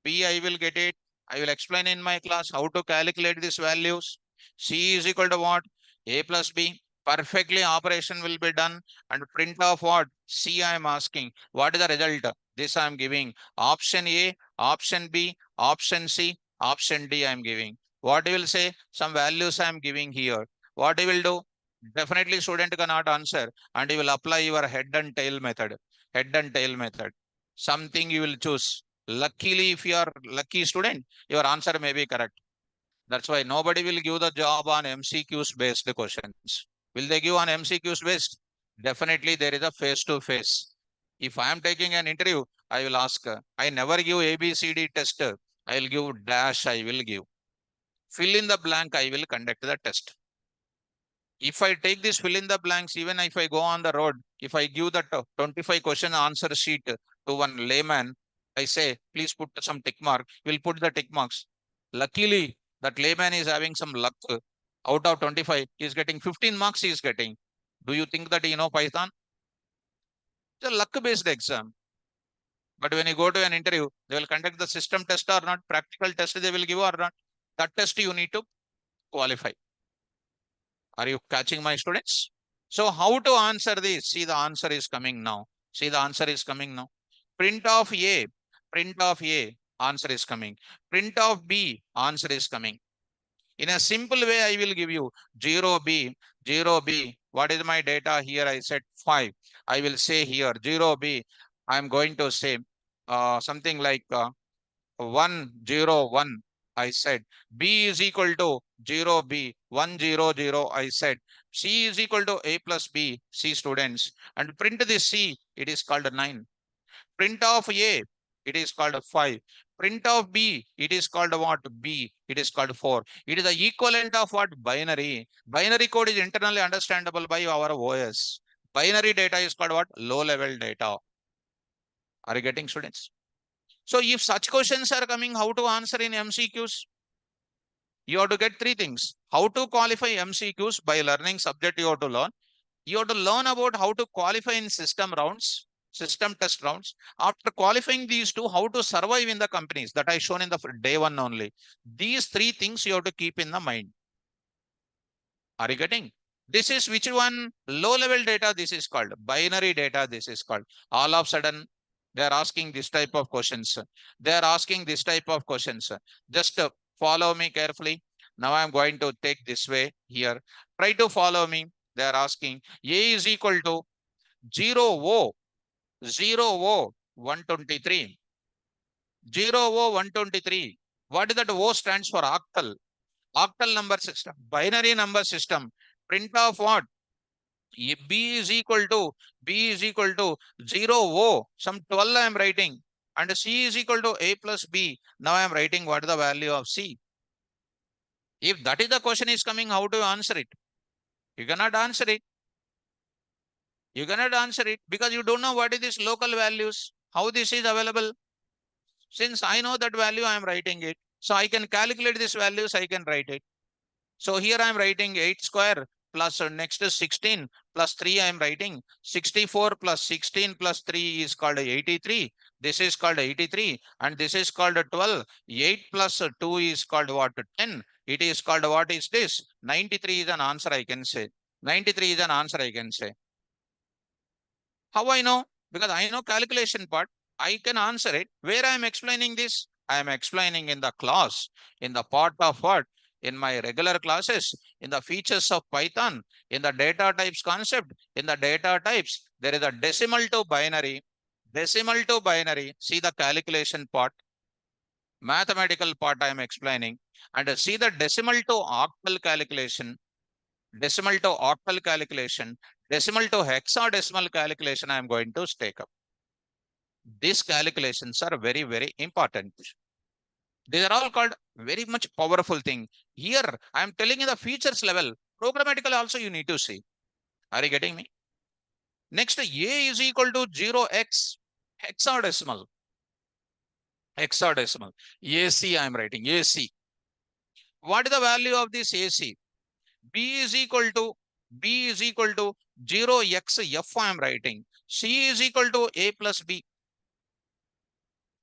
B, I will get it. I will explain in my class how to calculate these values. C is equal to what? A plus B. Perfectly operation will be done. And print of what? C I am asking. What is the result? This I am giving. Option A, option B, option C, option D I am giving. What you will say? Some values I am giving here. What you will do? Definitely student cannot answer. And you will apply your head and tail method. Head and tail method. Something you will choose. Luckily, if you are lucky student, your answer may be correct. That's why nobody will give the job on MCQs based questions. Will they give on MCQs based? Definitely there is a face to face. If I am taking an interview, I will ask, I never give ABCD test. I will give dash, I will give. Fill in the blank, I will conduct the test. If I take this fill in the blanks, even if I go on the road, if I give that 25 question answer sheet to one layman, I say, please put some tick mark, we'll put the tick marks. Luckily, that layman is having some luck. Out of 25, he is getting 15 marks he is getting. Do you think that you know Python? It's a luck-based exam. But when you go to an interview, they will conduct the system test or not, practical test they will give or not. That test you need to qualify. Are you catching my students? So how to answer this? See, the answer is coming now. See, the answer is coming now. Print of A, print of A, answer is coming. Print of B, answer is coming. In a simple way, I will give you 0B, 0B. What is my data here? I said 5. I will say here 0B. I am going to say something like 101. I said B is equal to 0B, 100. I said C is equal to A plus B, C students. And print this C, it is called 9. Print of A, it is called 5. Print of B, it is called what? B, it is called 4. It is the equivalent of what? Binary. Binary code is internally understandable by our OS. Binary data is called what? Low level data. Are you getting, students? So if such questions are coming, how to answer in MCQs? You have to get three things. How to qualify MCQs by learning subject you have to learn. You have to learn about how to qualify in system rounds, system test rounds. After qualifying these two, how to survive in the companies that I shown in the day one only. These three things you have to keep in the mind. Are you getting? This is which one? Low level data, this is called. Binary data, this is called. All of a sudden, they are asking this type of questions. They are asking this type of questions. Just follow me carefully. Now I'm going to take this way here. Try to follow me. They are asking A is equal to 0O, 0O, 123. 0O, 123. What is that? O stands for octal. Octal number system, binary number system. Print of what? B is equal to B is equal to 0O. Some 12 I am writing. And C is equal to A plus B. Now I am writing what is the value of C. If that is the question is coming, how do you answer it? You cannot answer it. You cannot answer it because you don't know what is this local values, how this is available. Since I know that value, I am writing it. So I can calculate this values, I can write it. So here I am writing 8 square plus next is 16 plus 3 I am writing 64 plus 16 plus 3 is called 83. This is called 83 and this is called 12. 8 plus 2 is called what? 10. It is called what is this? 93 is an answer I can say. 93 is an answer I can say. How I know? Because I know calculation part. I can answer it. Where I am explaining this? I am explaining in the class, in the part of what? In my regular classes, in the features of Python, in the data types concept, in the data types, there is a decimal to binary. Decimal to binary. See the calculation part, mathematical part I am explaining. And see the decimal to octal calculation. Decimal to octal calculation, decimal to hexadecimal calculation, I am going to take up. These calculations are very, very important. These are all called very much powerful thing. Here, I am telling you the features level. Programmatically also you need to see. Are you getting me? Next, A is equal to 0x hexadecimal. Hexadecimal. AC I am writing. AC. What is the value of this AC? B is equal to 0x F I am writing. C is equal to A plus B.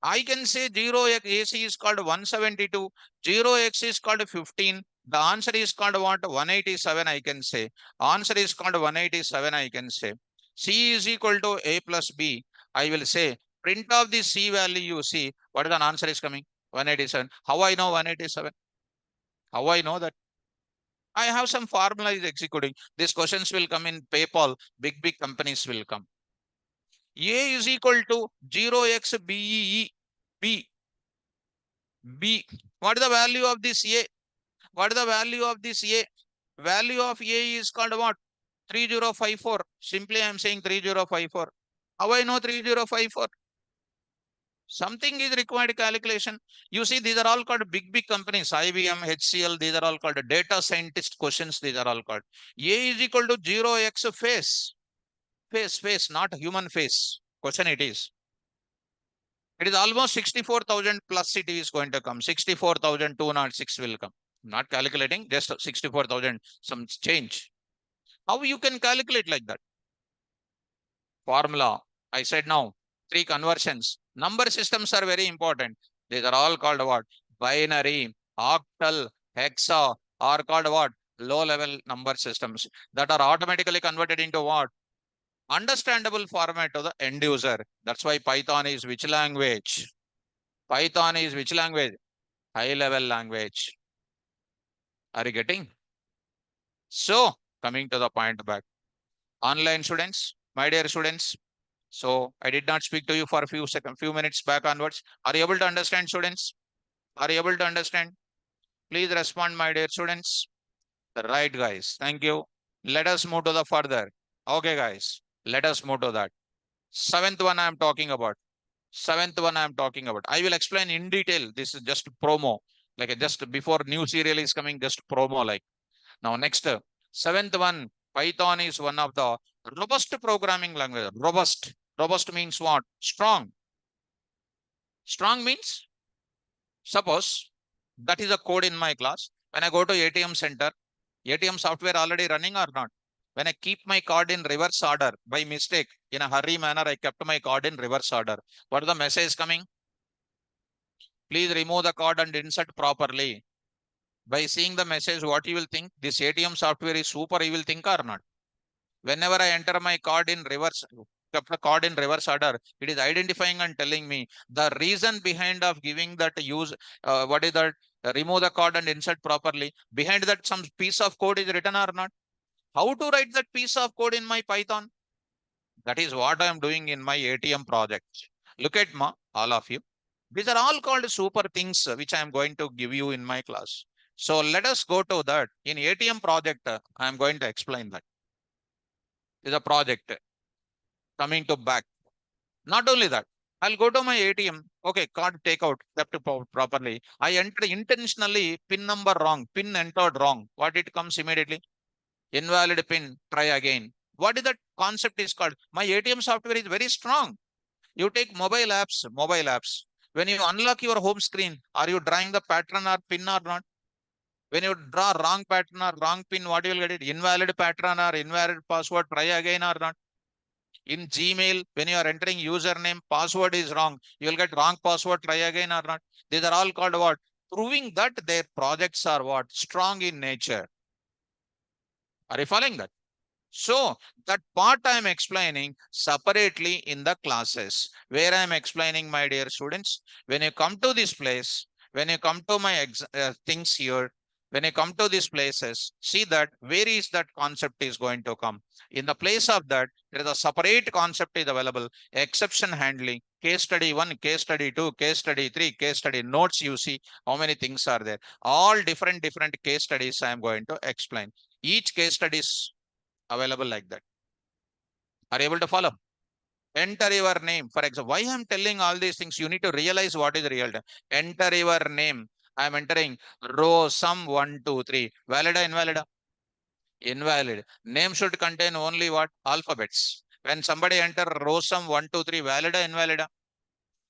I can say 0x AC is called 172. 0x is called 15. The answer is called what? 187 I can say. Answer is called 187 I can say. C is equal to A plus B. I will say print of the C value you see. What is the answer is coming? 187. How I know 187? How I know that? I have some formula is executing. These questions will come in PayPal. Big companies will come. A is equal to 0x BEE. B. B. What is the value of this A? What is the value of this A? Value of A is called what? 3054. Simply I am saying 3054. How I know 3054? Something is required calculation. You see, these are all called big companies. IBM, HCL, these are all called data scientist questions. These are all called. A is equal to 0x face. Face, not human face. Question it is. It is almost 64,000 plus it is going to come. 64,206 will come. Not calculating, just 64,000 some change. How you can calculate like that? Formula. I said now, Three conversions. Number systems are very important. These are all called what? Binary, octal, hexa are called what? Low level number systems that are automatically converted into what? Understandable format to the end user. That's why Python is which language? Python is which language? High level language. Are you getting? So, coming to the point back. Online students, my dear students. So, I did not speak to you for a few minutes back onwards. Are you able to understand, students? Are you able to understand? Please respond, my dear students. Right, guys. Thank you. Let us move to the further. Okay, guys. Let us move to that. Seventh one I am talking about. Seventh one I am talking about. I will explain in detail. This is just promo. Like just before new serial is coming, just promo like. Now next, seventh one, Python is one of the robust programming language. Robust. Robust means what? Strong. Strong means, suppose that is a code in my class. When I go to ATM center, ATM software already running or not? When I keep my card in reverse order by mistake, in a hurry manner, I kept my card in reverse order. What is the message coming? Please remove the card and insert properly. By seeing the message, what you will think? This ATM software is super, you will think or not? Whenever I enter my card in reverse, kept the card in reverse order, it is identifying and telling me the reason behind of giving that use, what is that? Remove the card and insert properly. Behind that, some piece of code is written or not? How to write that piece of code in my Python? That is what I am doing in my ATM project. Look at all of you. These are all called super things which I am going to give you in my class. So let us go to that. In ATM project, I am going to explain that. This is a project coming to back. Not only that, I'll go to my ATM. Okay, card takeout, kept properly. I entered intentionally pin number wrong, pin entered wrong. What it comes immediately? Invalid pin, try again. What is that concept is called? My ATM software is very strong. You take mobile apps. When you unlock your home screen, are you drawing the pattern or pin or not? When you draw wrong pattern or wrong pin, what you will get it? Invalid pattern or invalid password, try again or not? In Gmail, when you are entering username, password is wrong. You will get wrong password, try again or not. These are all called what? Proving that their projects are what? Strong in nature. Are you following that? So that part I am explaining separately in the classes where I am explaining, my dear students, when you come to this place, when you come to my things here, when you come to these places, see that where is that concept is going to come. In the place of that, there is a separate concept is available, exception handling, case study 1, case study 2, case study 3, case study notes. You see how many things are there. All different case studies I am going to explain. Each case studies available like that. Are you able to follow? Enter your name. For example, why I'm telling all these things, you need to realize what is real time. Enter your name. I'm entering row sum 1, 2, 3. Valid or invalid? Invalid. Name should contain only what? Alphabets. When somebody enter row sum 1, 2, 3, valid or invalid?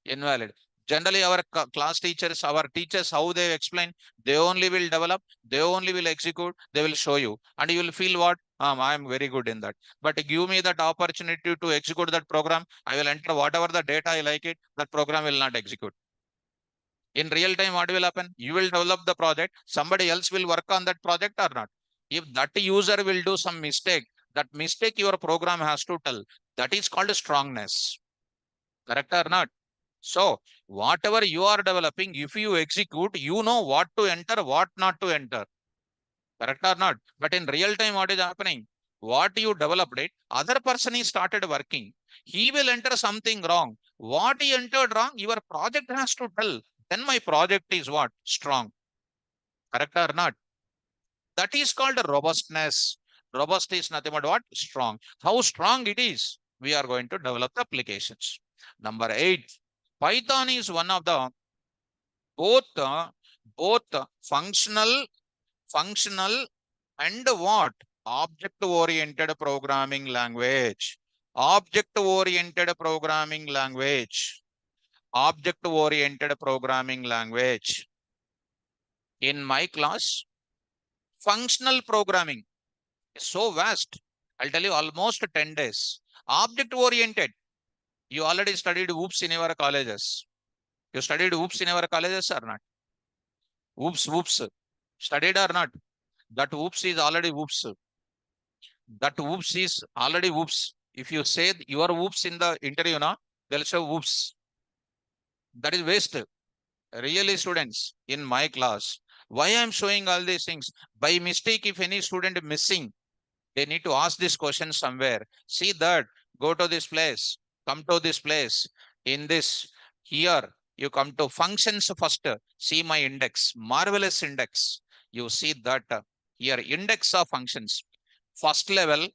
Invalid. Generally, our class teachers, our teachers, how they explain, they only will develop, they only will execute, they will show you. And you will feel what? I am very good in that. But give me that opportunity to execute that program. I will enter whatever the data I like it, that program will not execute. In real time, what will happen? You will develop the project, somebody else will work on that project or not. If that user will do some mistake, that mistake your program has to tell. That is called strongness. Correct or not? So, whatever you are developing, if you execute, you know what to enter, what not to enter. Correct or not? But in real time, what is happening? What you developed it, other person is started working. He will enter something wrong. What he entered wrong, your project has to tell. Then my project is what? Strong. Correct or not? That is called robustness. Robust is nothing but what? Strong. How strong it is? We are going to develop the applications. Number 8. Python is one of the both functional and what object oriented programming language. Object oriented programming language in my class. Functional programming is so vast. I'll tell you almost 10 days. Object oriented, You already studied OOPS in your colleges. You studied OOPS in your colleges or not? OOPS. Studied or not? That OOPS is already OOPS. That OOPS is already OOPS. If you say your OOPS in the interview, na, they'll say OOPS. That is waste. Really, students, in my class, why I'm showing all these things? By mistake, if any student missing, they need to ask this question somewhere. See that, go to this place, come to this place. In this, here, you come to functions first. See my index, marvelous index. You see that here, index of functions. First level,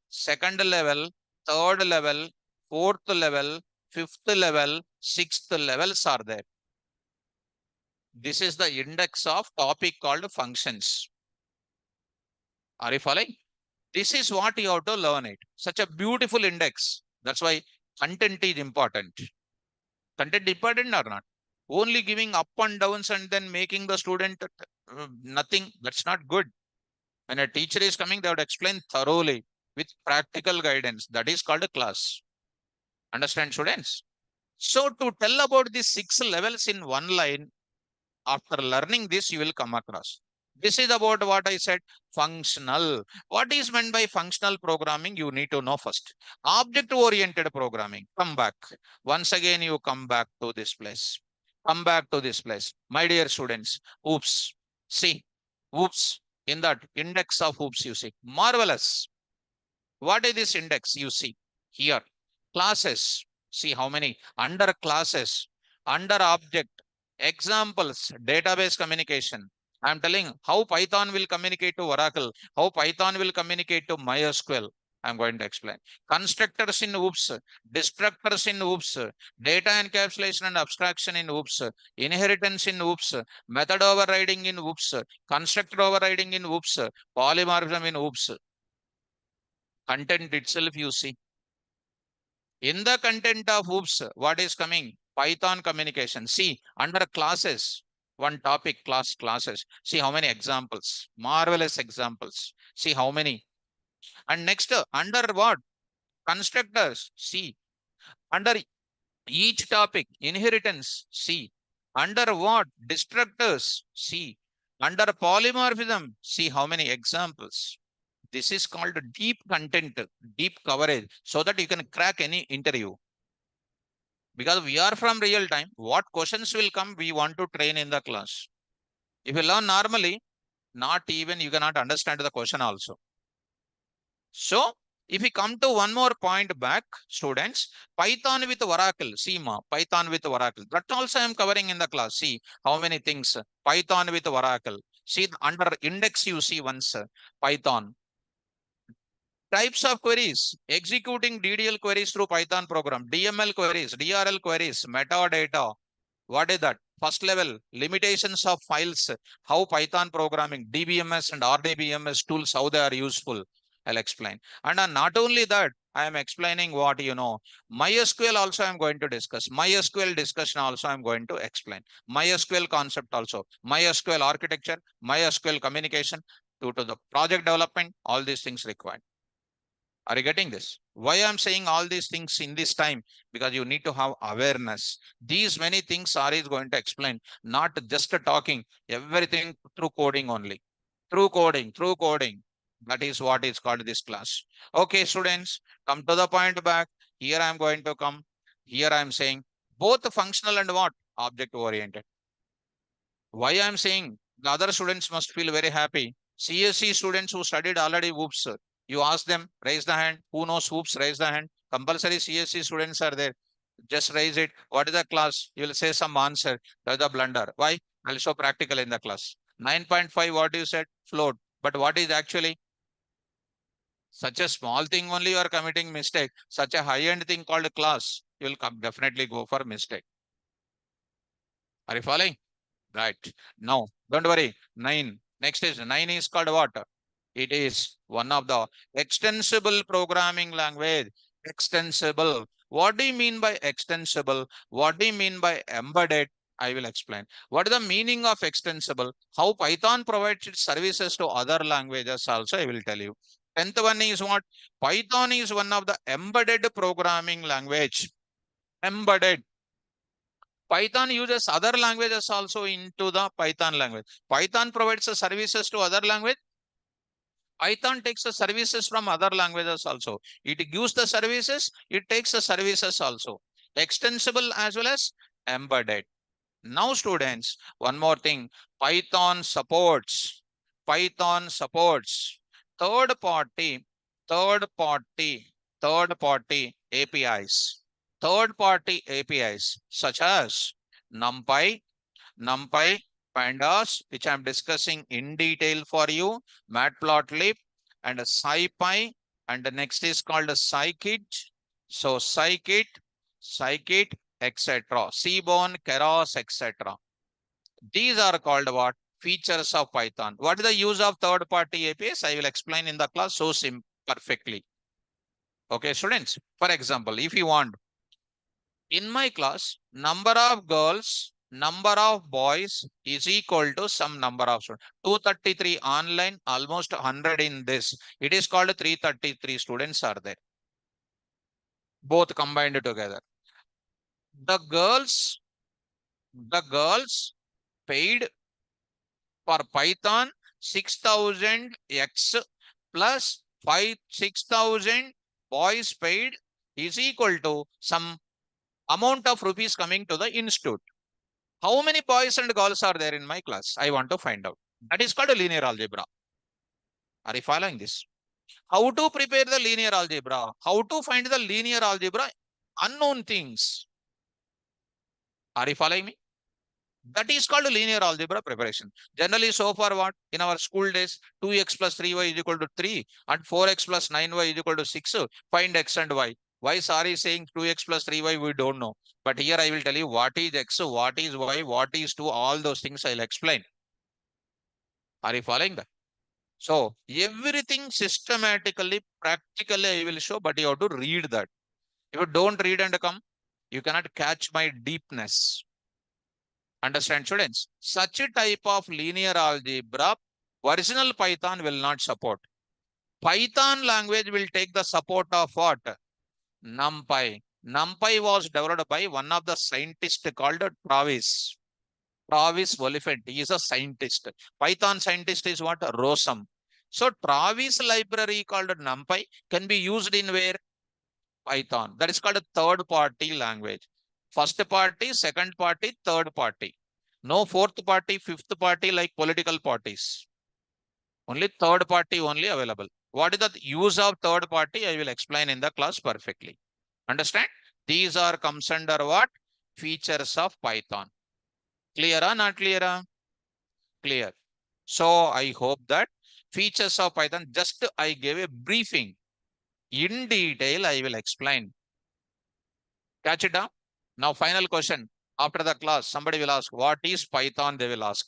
second level, third level, fourth level, fifth level, sixth levels are there. This is the index of topic called functions. Are you following? This is what you have to learn it. Such a beautiful index. That's why content is important. Content important or not? Only giving up and downs and then making the student nothing. That's not good. When a teacher is coming, they would explain thoroughly with practical guidance. That is called a class. Understand, students? So to tell about these 6 levels in one line, after learning this, you will come across. This is about what I said, functional. What is meant by functional programming? You need to know first. Object-oriented programming. Come back. Once again, you come back to this place. Come back to this place. My dear students, oops. See, oops. In that index of oops, you see. Marvelous. What is this index? You see here. Classes. See how many? Under classes, under object, examples, database communication. I'm telling how Python will communicate to Oracle, how Python will communicate to MySQL. I'm going to explain. Constructors in OOPS, destructors in OOPS, data encapsulation and abstraction in OOPS, inheritance in OOPS, method overriding in OOPS, constructor overriding in OOPS, polymorphism in OOPS. Content itself, you see. In the content of OOPS, what is coming? Python communication. See, under classes, one topic classes. See how many examples, marvelous examples. See how many. And next, under what? Constructors. See, under each topic, inheritance. See, under what? Destructors. See, under polymorphism. See how many examples. This is called deep content, deep coverage, so that you can crack any interview. Because we are from real time, what questions will come, we want to train in the class. If you learn normally, not even you cannot understand the question also. So, if we come to one more point back, students, Python with Oracle, see Python with Oracle. That also I am covering in the class. See how many things, Python with Oracle. See under index you see once, Python. Types of queries, executing DDL queries through Python program, DML queries, DRL queries, metadata. What is that? First level, limitations of files, how Python programming, DBMS and RDBMS tools, how they are useful. I'll explain. And not only that, I am explaining what you know. MySQL also I'm going to discuss. MySQL discussion also I'm going to explain. MySQL concept also. MySQL architecture, MySQL communication, due to the project development, all these things required. Are you getting this? Why I'm saying all these things in this time? Because you need to have awareness. These many things Ari is going to explain, not just talking, everything through coding only. Through coding. That is what is called this class. Okay, students, come to the point back. Here I'm going to come. Here I'm saying both functional and what? Object oriented. Why I'm saying the other students must feel very happy. CSC students who studied already OOPS, you ask them, raise the hand. Who knows OOPS, raise the hand. Compulsory CSC students are there. Just raise it. What is the class? You will say some answer. That's the blunder. Why? I'll show practical in the class. 9.5, what you said? Float. But what is actually? Such a small thing only you are committing mistake. Such a high-end thing called class, you will definitely go for mistake. Are you following? Right. Now, don't worry. 9. Next is 9 is called what? It is one of the extensible programming language. Extensible. What do you mean by extensible? What do you mean by embedded? I will explain. What is the meaning of extensible? How Python provides its services to other languages also I will tell you. 10th one is what? Python is one of the embedded programming language. Embedded. Python uses other languages also into the Python language. Python provides the services to other language. Python takes the services from other languages also. It gives the services, it takes the services also. Extensible as well as embedded. Now, students, one more thing. Python supports third party, third party, third party APIs. Third party APIs such as NumPy, NumPy, Pandas, which I'm discussing in detail for you, Matplotlib, and SciPy, and the next is called a Scikit. So Scikit, etc. Seaborn, Keras, etc. These are called what? Features of Python. What is the use of third-party APIs? I will explain in the class so perfectly. Okay, students. For example, if you want, in my class, number of girls, number of boys is equal to some number of students. 233 online, almost 100 in this. It is called 333 students are there. Both combined together. The girls paid for Python 6,000 X plus 6,000 boys paid is equal to some amount of rupees coming to the institute. How many boys and girls are there in my class? I want to find out. That is called a linear algebra. Are you following this? How to prepare the linear algebra? How to find the linear algebra? Unknown things. Are you following me? That is called linear algebra preparation. Generally, so far what? In our school days, 2x plus 3y is equal to 3 and 4x plus 9y is equal to 6. Find x and y. Why Sari is saying 2x plus 3y, we don't know. But here I will tell you what is x, what is y, what is 2, all those things I'll explain. Are you following that? So everything systematically, practically I will show, but you have to read that. If you don't read and come, you cannot catch my deepness. Understand, students? Such a type of linear algebra, original Python will not support. Python language will take the support of what? NumPy. NumPy was developed by one of the scientists called Travis. Travis Oliphant. He is a scientist. Python scientist is what? Rosum. So Travis library called NumPy can be used in where? Python. That is called a third party language. First party, second party, third party. No fourth party, fifth party like political parties. Only third party only available. What is the use of third party? I will explain in the class perfectly. Understand? These are comes under what? Features of Python. Clear or not clear? Clear. So I hope that features of Python, just I gave a briefing. In detail, I will explain. Catch it up. Now, final question. After the class, somebody will ask, what is Python? They will ask.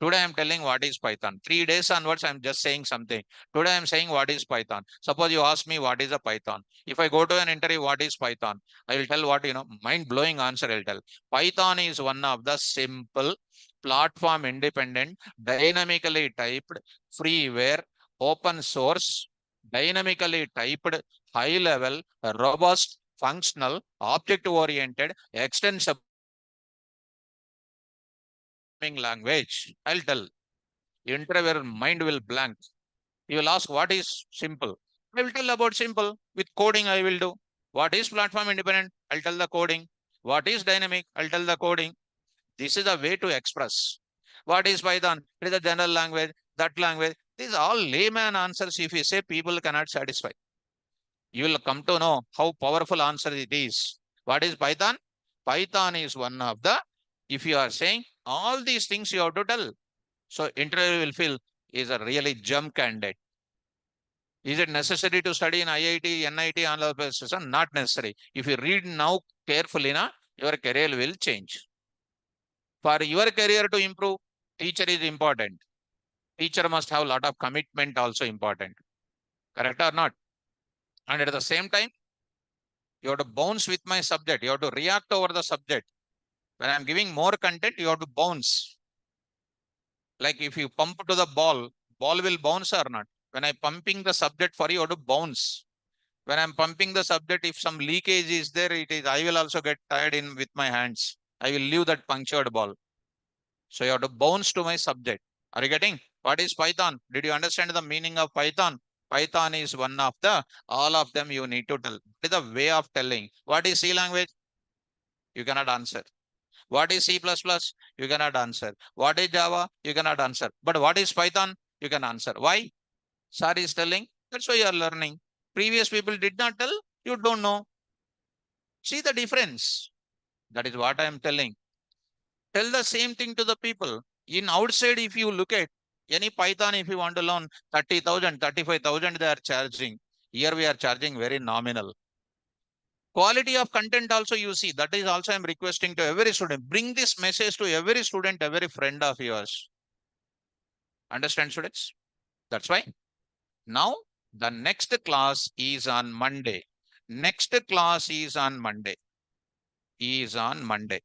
Today, I'm telling what is Python. 3 days onwards, I'm just saying something. Today, I'm saying what is Python. Suppose you ask me what is a Python. If I go to an interview, what is Python? I will tell what, mind-blowing answer I'll tell. Python is one of the simple, platform-independent, dynamically typed, freeware, open source, dynamically typed, high-level, robust, functional, object-oriented, extensible language. I'll tell. Interviewer mind will blank. You will ask what is simple. I will tell about simple. With coding, I will do. What is platform independent? I'll tell the coding. What is dynamic? I'll tell the coding. This is a way to express. What is Python? It is a general language, that language. These are all layman answers. If you say people cannot satisfy, you will come to know how powerful answer it is. What is Python? Python is one of the, if you are saying all these things you have to tell. So interviewer will feel is a really gem candidate. Is it necessary to study in IIT, NIT, and other places? Not necessary. If you read now carefully, your career will change. For your career to improve, teacher is important. Teacher must have a lot of commitment also important. Correct or not? And at the same time, you have to bounce with my subject. You have to react over the subject. When I'm giving more content, you have to bounce. Like if you pump to the ball will bounce or not? When I'm pumping the subject for you, you have to bounce. When I'm pumping the subject, if some leakage is there, I will also get tired in with my hands. I will leave that punctured ball. So you have to bounce to my subject. Are you getting? What is Python? Did you understand the meaning of Python? Python is one of the, all of them you need to tell. What is the way of telling? What is C language? You cannot answer. What is C++? You cannot answer. What is Java? You cannot answer. But what is Python? You can answer. Why? Sir is telling. That's why you are learning. Previous people did not tell. You don't know. See the difference. That is what I am telling. Tell the same thing to the people. In outside, if you look at any Python, if you want to learn 30,000, 35,000, they are charging. Here we are charging very nominal. Quality of content also you see. That is also I'm requesting to every student. Bring this message to every student, every friend of yours. Understand, students? That's why. Now, the next class is on Monday. Next class is on Monday. Is on Monday.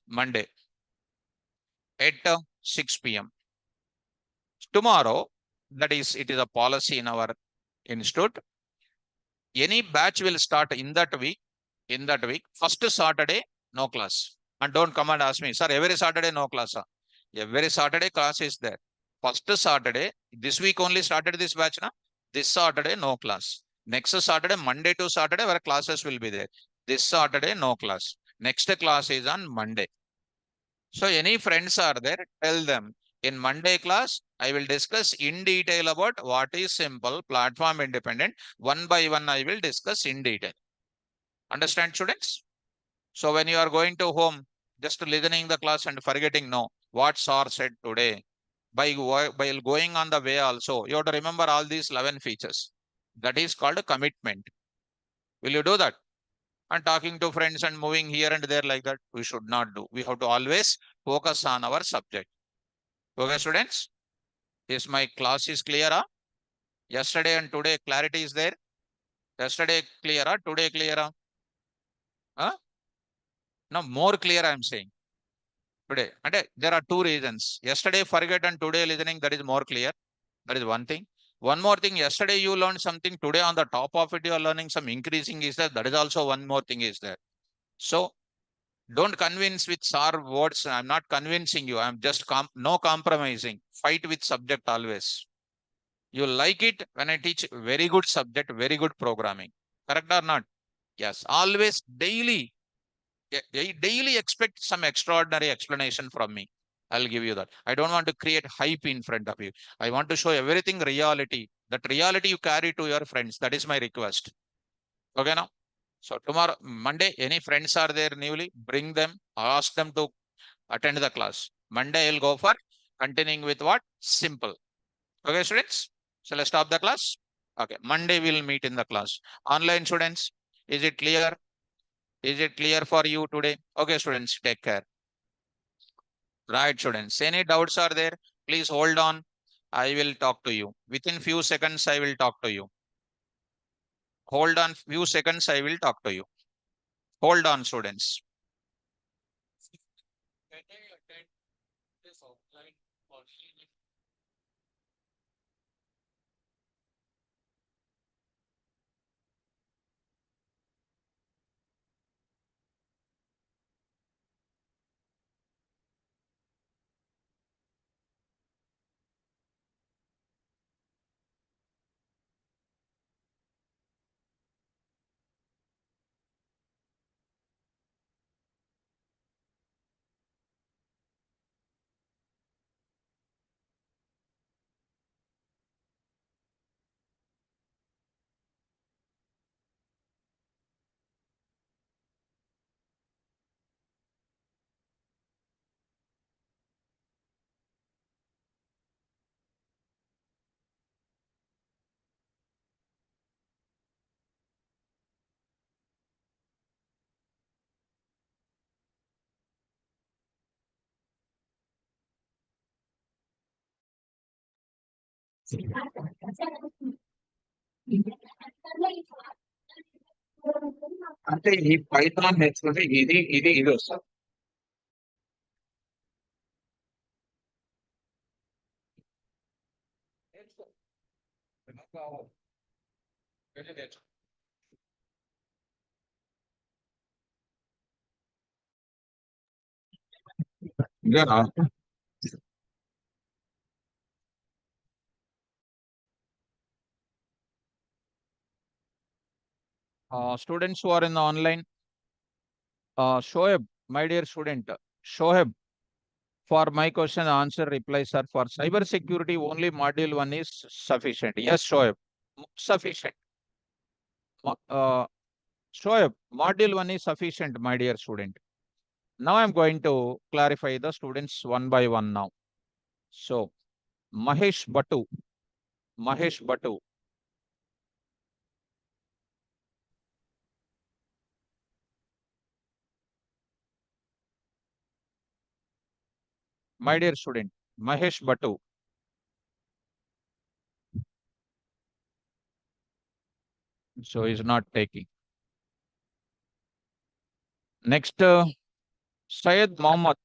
Monday at 6 p.m. Tomorrow, that is, it is a policy in our institute. Any batch will start in that week. In that week, first Saturday, no class. And don't come and ask me, sir, every Saturday, no class. Sir. Every Saturday, class is there. First Saturday, this week only started this batch. Na? This Saturday, no class. Next Saturday, Monday to Saturday, where classes will be there. This Saturday, no class. Next class is on Monday. So any friends are there, tell them in Monday class, I will discuss in detail about what is simple platform independent. One by one, I will discuss in detail. Understand, students? So when you are going to home, just listening the class and forgetting, no, what sir said today. By going on the way also, you have to remember all these 11 features. That is called a commitment. Will you do that? And talking to friends and moving here and there like that, we should not do. We have to always focus on our subject. Okay, students? Is my class is clear? Huh? Yesterday and today clarity is there. Yesterday clear? Huh? Today clear? Huh? No, more clear I am saying. Today. And there are two reasons. Yesterday forget and today listening, that is more clear. That is one thing. One more thing, yesterday you learned something, today on the top of it you are learning some increasing is there. That is also one more thing is there. So don't convince with SAR words. I'm not convincing you. I'm just no compromising. Fight with subject always. You like it when I teach very good subject, very good programming. Correct or not? Yes. Always daily, daily expect some extraordinary explanation from me. I'll give you that. I don't want to create hype in front of you. I want to show everything reality. That reality you carry to your friends. That is my request. Okay now? So tomorrow, Monday, any friends are there newly, bring them, ask them to attend the class. Monday, I'll go for continuing with what? Simple. Okay, students? Shall I stop the class? Okay, Monday we'll meet in the class. Online students, is it clear? Is it clear for you today? Okay, students, take care. Right, students. Any doubts are there? Please hold on. I will talk to you. Within few seconds, I will talk to you. Hold on few seconds, I will talk to you. Hold on, students. Can I attend this offline or అంటే ఈ Python నేర్చుకుంటే ఇది వస్తుంది. Yeah. Students who are in the online, Shoaib, my dear student, Shoaib, for my question, answer replies are for cyber security only module one is sufficient. Yes, Shoaib, sufficient. Shoaib, module one is sufficient, my dear student. Now I'm going to clarify the students one by one now. So, Mahesh Batu, Mahesh Batu, my dear student, Mahesh Batu. So he's not taking. Next, Syed Mohammed,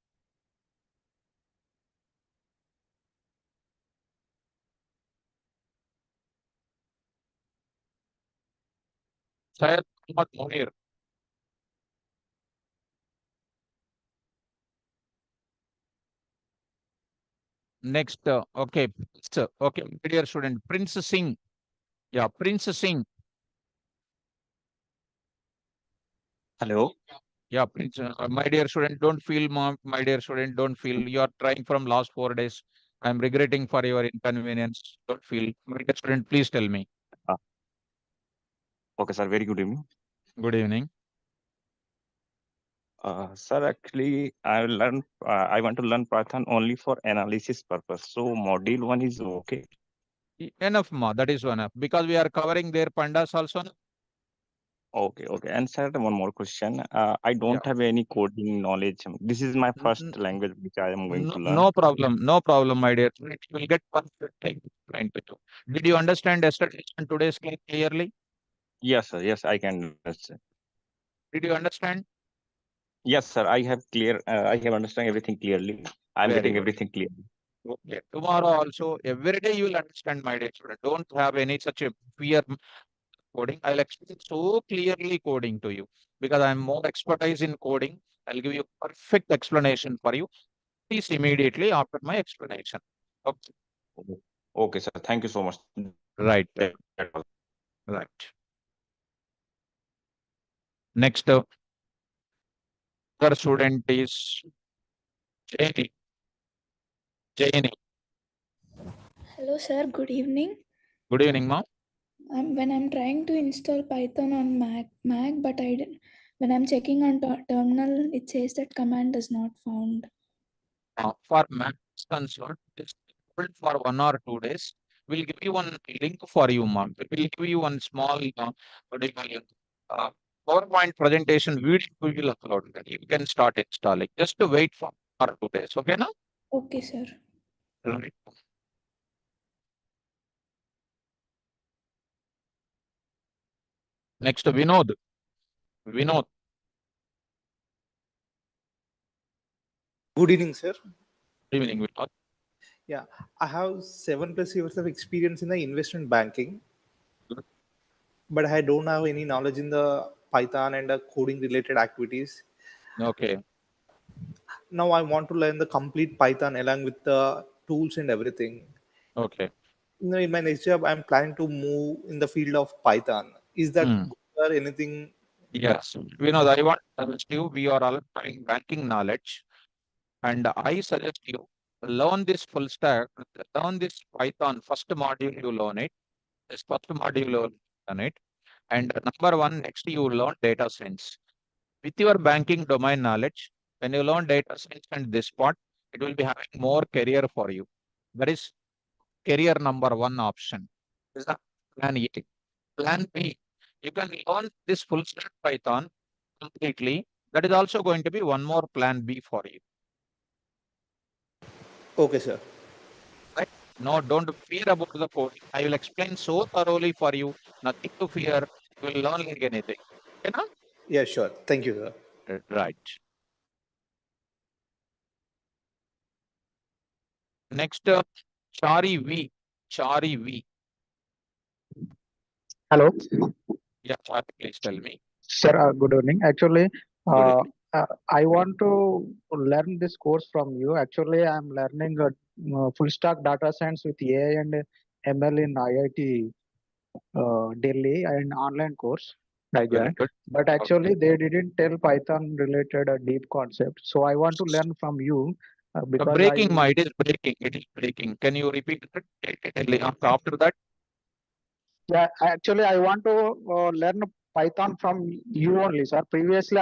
Syed Mohammed Munir. Next, okay, okay, my dear student, Prince Singh. Yeah, Prince Singh. Hello. Yeah, Prince, my dear student, don't feel, my dear student, don't feel. You are trying from last 4 days. I'm regretting for your inconvenience. Don't feel. My dear student, please tell me. Uh, okay, sir. Very good evening. Good evening. Sir, actually, I want to learn Python only for analysis purpose. So module one is okay. Enough, ma. That is enough. Because we are covering their pandas also. Okay, okay. And sir, one more question. I Yeah. don't have any coding knowledge. This is my N- first n- language which I am going No, to learn. no problem. No problem, my dear. It will get perfect time. Trying to do. Did you understand yesterday's and today's class clearly? Yes, sir. Yes, I can understand. Did you understand? Yes, sir. I have clear. I have understand everything clearly. I'm Very getting good. everything clearly. Okay. Tomorrow also, every day you will understand, my dear student. Don't have any such a fear coding. I'll explain so clearly coding to you because I'm more expertise in coding. I'll give you perfect explanation for you. Please immediately after my explanation. Okay. Okay, okay, sir. Thank you so much. Right. That was Right. Next, other student is Jayani. Jayani. Hello, sir. Good evening. Good evening, ma'am. When I'm trying to install Python on Mac, but when I'm checking on terminal, it says that command is not found. For Max concerned, just hold for 1 or 2 days. We'll give you one link for you, ma'am. We'll give you one small, what do you call it, uh, PowerPoint presentation video we will upload. Then you can start installing. Just to wait for 1 or 2 days. Okay, now? Okay, sir. Right. Next, Vinod. Vinod. Good evening, sir. Good evening, Vinod. Yeah, I have 7+ years of experience in the investment banking, Good. but I don't have any knowledge in the Python and the coding related activities. Okay. Now I want to learn the complete Python along with the tools and everything. Okay. In my next job, I'm planning to move in the field of Python. Is that Hmm. good or anything? Yes. Vinod, I want to suggest you, we are all having banking knowledge. And I suggest you learn this full stack, learn this Python. First module you learn it. This first module you learn it. And number one, next you learn data science. With your banking domain knowledge, when you learn data science and this part, it will be having more career for you. That is career number one option. Is the plan A. Plan B, you can learn this full stack Python completely. That is also going to be one more plan B for you. Okay, sir. Right? No, don't fear about the coding. I will explain so thoroughly for you. Nothing to fear. You will learn like anything. You know? Yeah, sure. Thank you, sir. Right. Next, Chari V. Chari V. Hello, Yeah, please tell me. sir. Good evening. Actually, Good uh, evening. I want to learn this course from you. Actually, I'm learning full stack data science with AI and ML in IIT Delhi, an online course I Very joined. good. But Okay. actually, they didn't tell Python related deep concept. So I want to learn from you because Breaking, it is breaking. It is breaking. Can you repeat it? After that, actually I want to learn Python from you only, sir. Previously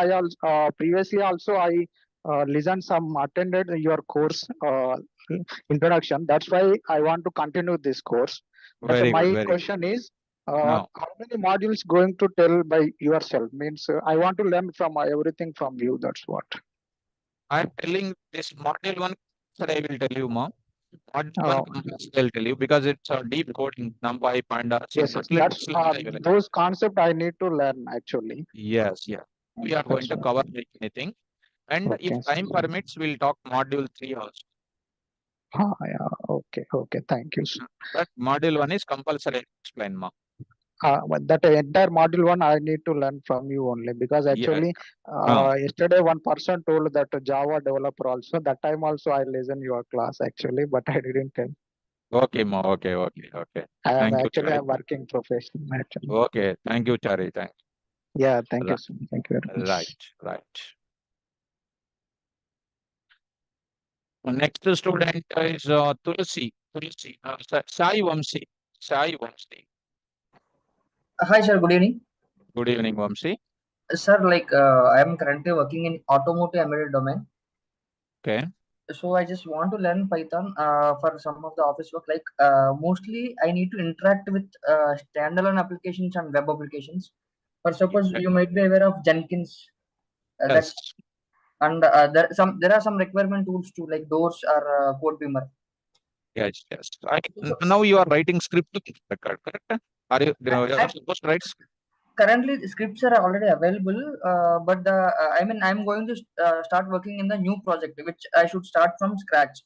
also I listened some attended your course introduction. That's why I want to continue this course. But very my good. Very good. question is, Now, how many modules going to tell by yourself? Means I want to learn from everything from you. That's what. I'm telling this module one, sir, I will tell you, Ma. Module Uh, one, I'll tell you because it's a deep coding, NumPy, Pandas, yes, yes. That's those concept I need to learn actually. Yes, yeah. We are going to cover like anything. And if Okay. time permits, we'll talk module 3 also. Yeah, okay. Thank you, sir. But module 1 is compulsory explain, Ma. But that entire module one I need to learn from you only because actually yesterday one person told that Java developer also. That time also I listened your class actually, but I didn't tell. Okay, Ma. Okay. Thank you, Chari. I'm working professional actually. Okay. Thank you, Chari. Thank Yeah, thank you, Right. sir. Thank you very much. Right. Next student is Tulsi. Sai Vamsi. Hi, sir. Good evening. Good evening, Vamsi. Sir, I am currently working in automotive embedded domain. Okay. So I just want to learn Python for some of the office work. Mostly I need to interact with standalone applications and web applications. For suppose Okay. you might be aware of Jenkins. Yes. And there are some requirement tools too, like Doors or Codebeamer. Yes. Now you are writing script, correct? Are you supposed to write? Currently the scripts are already available, but I'm going to start working in the new project, which I should start from scratch.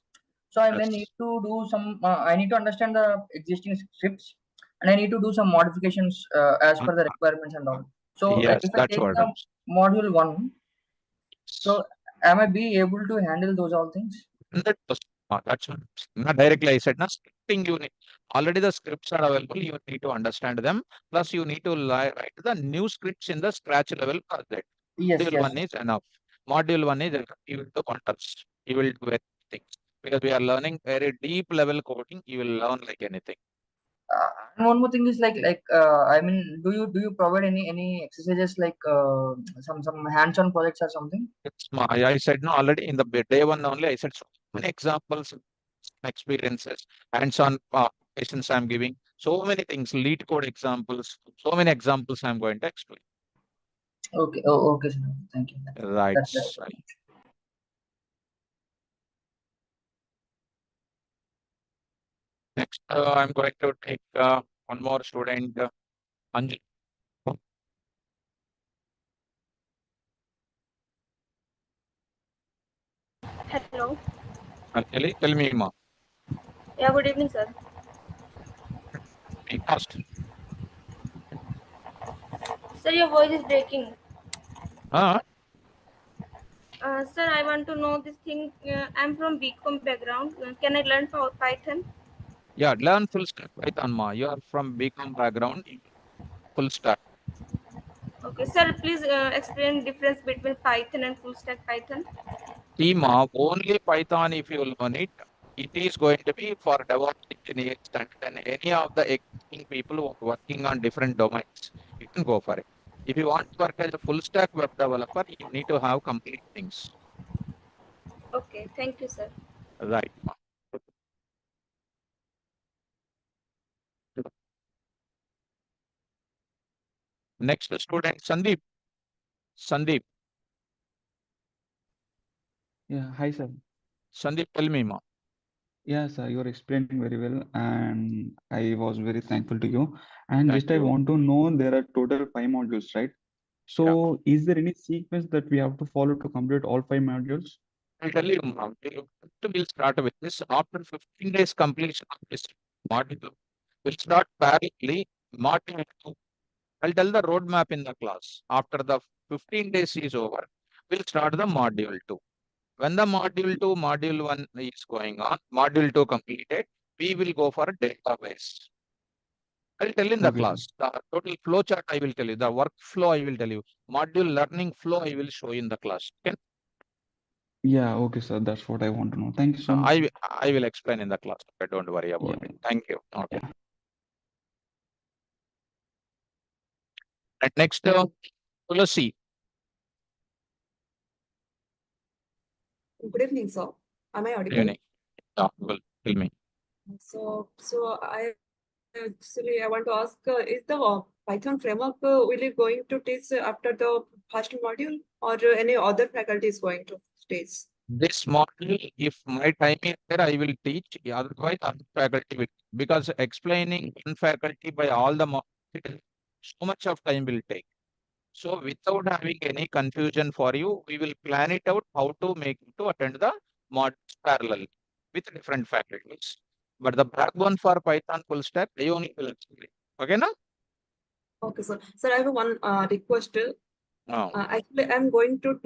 So I may need to do some. I need to understand the existing scripts, and I need to do some modifications as per the requirements and all. So Yes, if I that's take what. the module one, so am I be able to handle those all things? 100%. That's what. Not directly I said, not scripting you need. Already the scripts are available. You need to understand them. Plus, you need to write the new scripts in the scratch level project. Yes, Module yes. one is enough. Module one is you will do concepts. You will do things because we are learning very deep level coding. You will learn like anything. And one more thing is do you provide any exercises like some hands-on projects or something? I said no already in the day one only. I said so many examples, experiences, hands-on patients I'm giving. So many things, lead code examples. So many examples I'm going to explain. Okay. Oh, okay, sir. Thank you. Right. That's Next, I'm going to take one more student, Anjali. Hello. Anjali, tell me, ma. Yeah, good evening, sir. Be fast. Sir, your voice is breaking. Uh, Sir, I want to know this thing. I'm from BCom background. Can I learn Python? yeah, learn full stack Python, ma. You are from BCom background, full stack. Okay, sir, please explain difference between Python and full stack Python. See, ma, only Python if you learn it, it is going to be for DevOps engineers and any of the existing people who are working on different domains. You can go for it. If you want to work as a full stack web developer, you need to have complete things. Okay, thank you, sir. Right, ma. Next student, Sandeep. Sandeep, Hi, sir. Sandeep, tell me, ma. Yeah, sir, you're explaining very well, and I was very thankful to you. And Thank just I you. want to know there are total 5 modules, right? So, is there any sequence that we have to follow to complete all 5 modules? I'll tell you, ma. We'll start with this. After 15 days completion of this module, we'll start parallelly module 2. I'll tell the roadmap in the class. After the 15 days is over, we'll start the module 2. When the module 2, module 1 is going on, module 2 completed, we will go for a database. I'll tell in the Okay, sir. class. The total flow chart I will tell you. The workflow I will tell you. Module learning flow I will show in the class. Okay? Yeah, okay, sir. That's what I want to know. Thank you so much, sir. I will explain in the class. Don't worry about Yeah. it. Thank you. Okay. Yeah. And next, Tulasi. Good evening, sir. Am I Good audible? evening. Well, tell me. So I actually I want to ask, is the Python framework will you going to teach after the first module, or any other faculty is going to teach? This module, if my time is there, I will teach. Otherwise, other faculty will. Because explaining in faculty by all the modules, so much of time will take. So without having any confusion for you, we will plan it out how to make you to attend the modules parallel with different faculties. But the backbone for Python full stack, they only will explain. Okay, now? Okay, sir. Sir, I have one request. Oh, Actually, I'm going to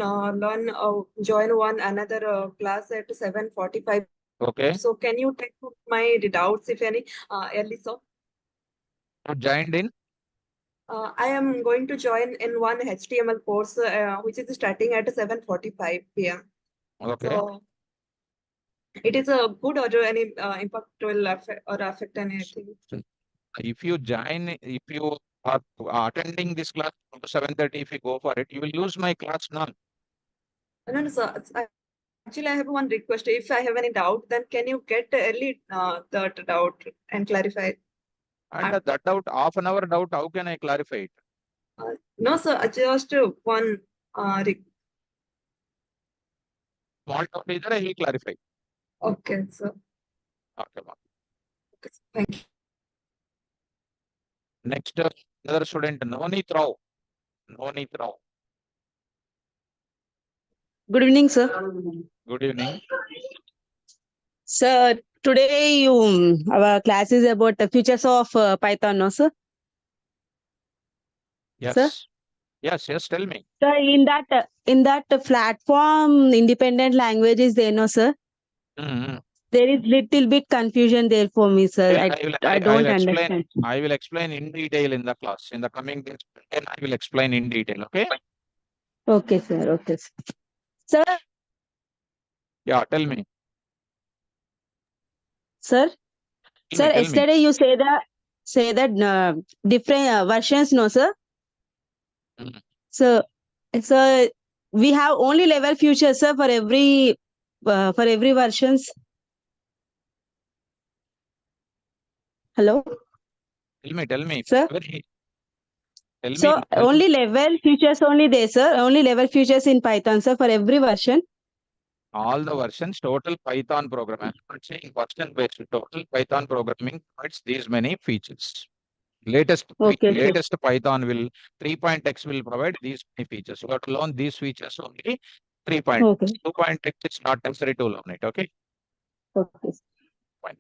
join one another class at 7:45. okay. So can you take my doubts, if any, early, sir? You joined in. I am going to join in one HTML course, which is starting at 7:45 p.m. Okay. So it is a good, or any impact will affect anything? If you join, if you are attending this class to 7:30, if you go for it, you will lose my class now. No, sir. Actually, I have one request. If I have any doubt, then can you get early that doubt and clarify? And that doubt, half an hour doubt, how can I clarify it? No, sir. Just one. Small doubt is there, I will clarify. Okay, sir. Okay, ma'am. Okay, thank you. Next, another student, Navneet Rao. Navneet Rao. Good evening, sir. Good evening. Sir, today our class is about the features of Python, no, sir? Yes. Sir? Yes, tell me. Sir, in that platform independent language is there, no, sir? Mm-hmm. There is little bit confusion there for me, sir. I don't understand. I will explain in detail in the class. In the coming days, and I will explain in detail, okay? Okay, sir. Okay, sir. Sir, Yeah, tell me. sir, Tell me. yesterday you say that different versions, no, sir? Mhm. So we have only level features, sir, for every versions. Hello, Tell me. sir. Tell So me. only level features only there, sir. Only level features in Python, sir, for every version. All the versions, total Python program. I'm not saying version based. Total Python programming provides these many features. Latest Python will 3.x will provide these many features. You have to learn these features only. 3.x. Okay. 2.x is not necessary to learn it. Okay. Okay. Fine.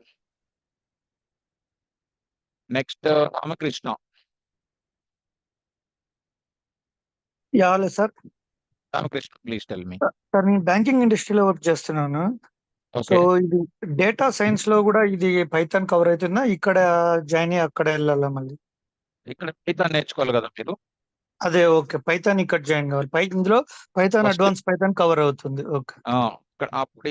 Next, Ramakrishna. Yeah hello sir Ramakrishna, please tell me. Sir నేను banking ఇండస్ట్రీలో work చేస్తున్నాను so Okay. ఇది data science లో కూడా ఇది Python cover అవుతుందా ఇక్కడ join అయ్యి అక్కడ వెళ్ళాలా మళ్ళీ ఇక్కడ Python నేర్చుకోవాలి కదా మీరు. అదే ఓకే పైథాన్ ఇక్కడ జాయిన్ కావాలి ఇందులో Python First- advance Python cover అవుతుంది ఓకే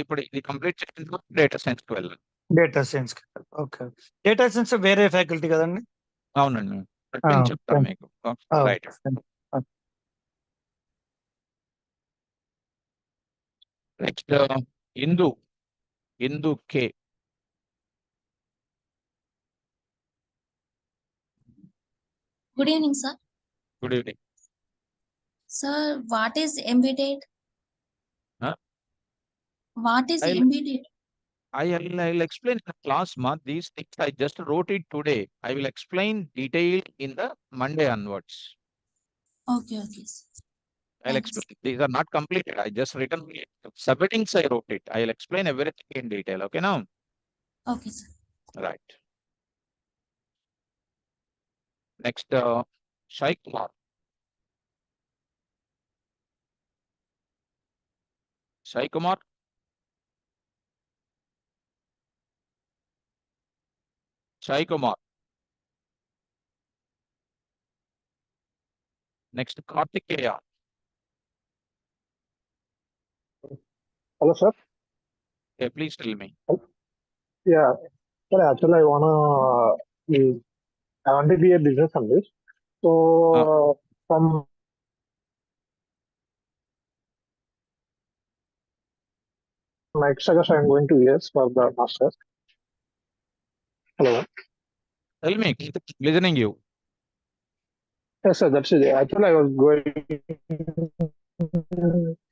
ఇప్పుడు ఇది కంప్లీట్ చేసిన తర్వాత డేటా సైన్స్ కి వెళ్ళాలి. Data science okay data science వేరే ఫ్యాకల్టీ కదండి అవునండి. చెప్తాను మీకు. Right. Next, Indu K. Good evening, sir. Good evening. Sir, what is embedded? Huh? What is I'll- embedded? I'll explain in the class, ma. These things I just wrote it today. I will explain detail in the Monday onwards. Okay, okay. Sir. I'll Thanks. explain. These are not completed. I just written subheadings. I wrote it. I'll explain everything in detail. Okay, now. Okay, sir. Right. Next, Sai Kumar. Sai Kumar. Sai Kumar. Next, Kartikeya. Hello, sir. Okay, please tell me. Yeah, sir. Actually, I want to be a business analyst. So from next August, I'm going to US for the masters. Hello. Tell me, listening you. Yes, sir. That's it. Actually, I was going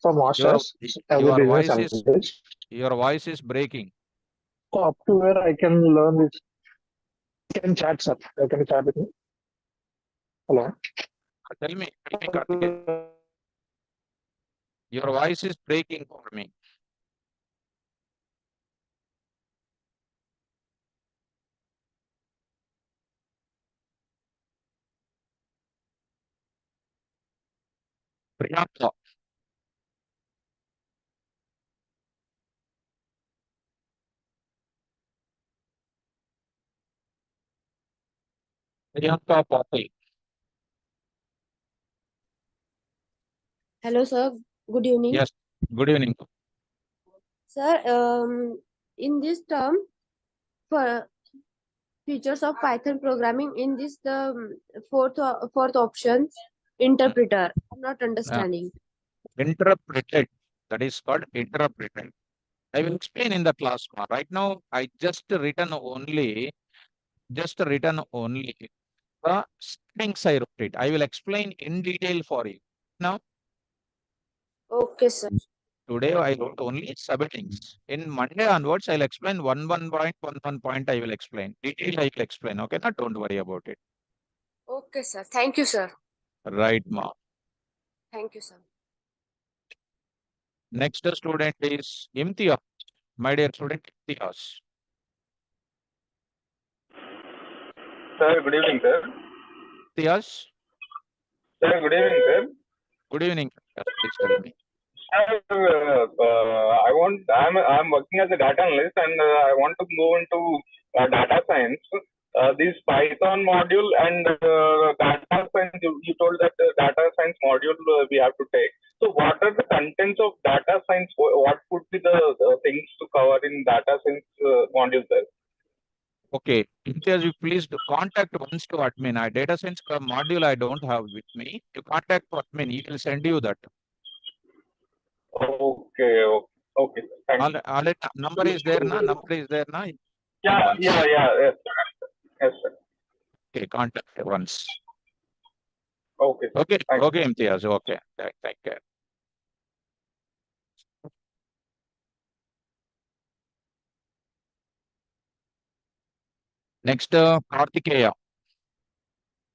for masters as a Your business voice is analyst. your voice is breaking. So up to where I can learn this. I can chat, sir. I can chat with me. Hello. Tell me, Kartikeya. Your voice is breaking for me. Priyanka. Priyanka Patil. Hello, sir. Good evening. Yes. Good evening. Sir, in this term, for features of Python programming, in this the fourth option, interpreter. I'm not understanding. Interpreted. That is called interpreted. I will explain in the class. Right now, I just written only the settings I wrote it. I will explain in detail for you. Now, Okay, sir. today I wrote only subheadings. In Monday onwards, I'll explain one point I will explain. Detail I will explain. Okay, now don't worry about it. Okay, sir. Thank you, sir. Right, ma. Thank you, sir. Next student is Imtiaz. My dear student, Imtiaz. Sir, good evening, sir. Imtiaz. Sir, good evening, sir. Good evening. Please tell me. Sir, I'm working as a data analyst and I want to go into data science. This Python module and data science, you told that data science module we have to take. So what are the contents of data science? What would be the things to cover in data science module, sir? Okay, Imtiaz, you please contact once to admin. Data science module I don't have with me. You contact admin. He will send you that. Okay, okay. Thank you. Number is there, na? Number is there, na? Yeah, yes, sir. Okay, contact once. Okay. Okay, okay, Imtiaz. Okay, take care. Next, Kartikeya.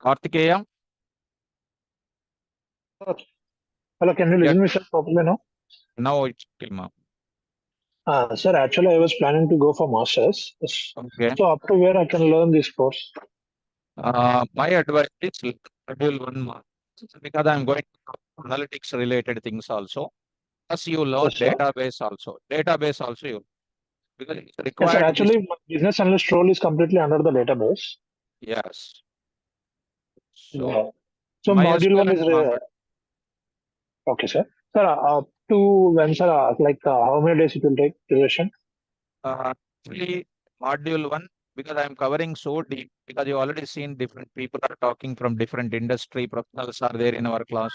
Kartikeya. Hello, can you listen me, sir, properly now? Now it's Kilma. Sir, actually, I was planning to go for masters. Okay. So up to where I can learn this course? My advice is module 1 mark because I'm going to analytics related things also. Plus you learn database also. Database also you because it's Yes, required. sir, actually, my business analyst role is completely under the database. Yes. So module 1 is okay, sir. Sir, up to when, sir? How many days it will take duration? Actually, module 1 because I'm covering so deep because you already seen different people are talking from different industry professionals are there in our class.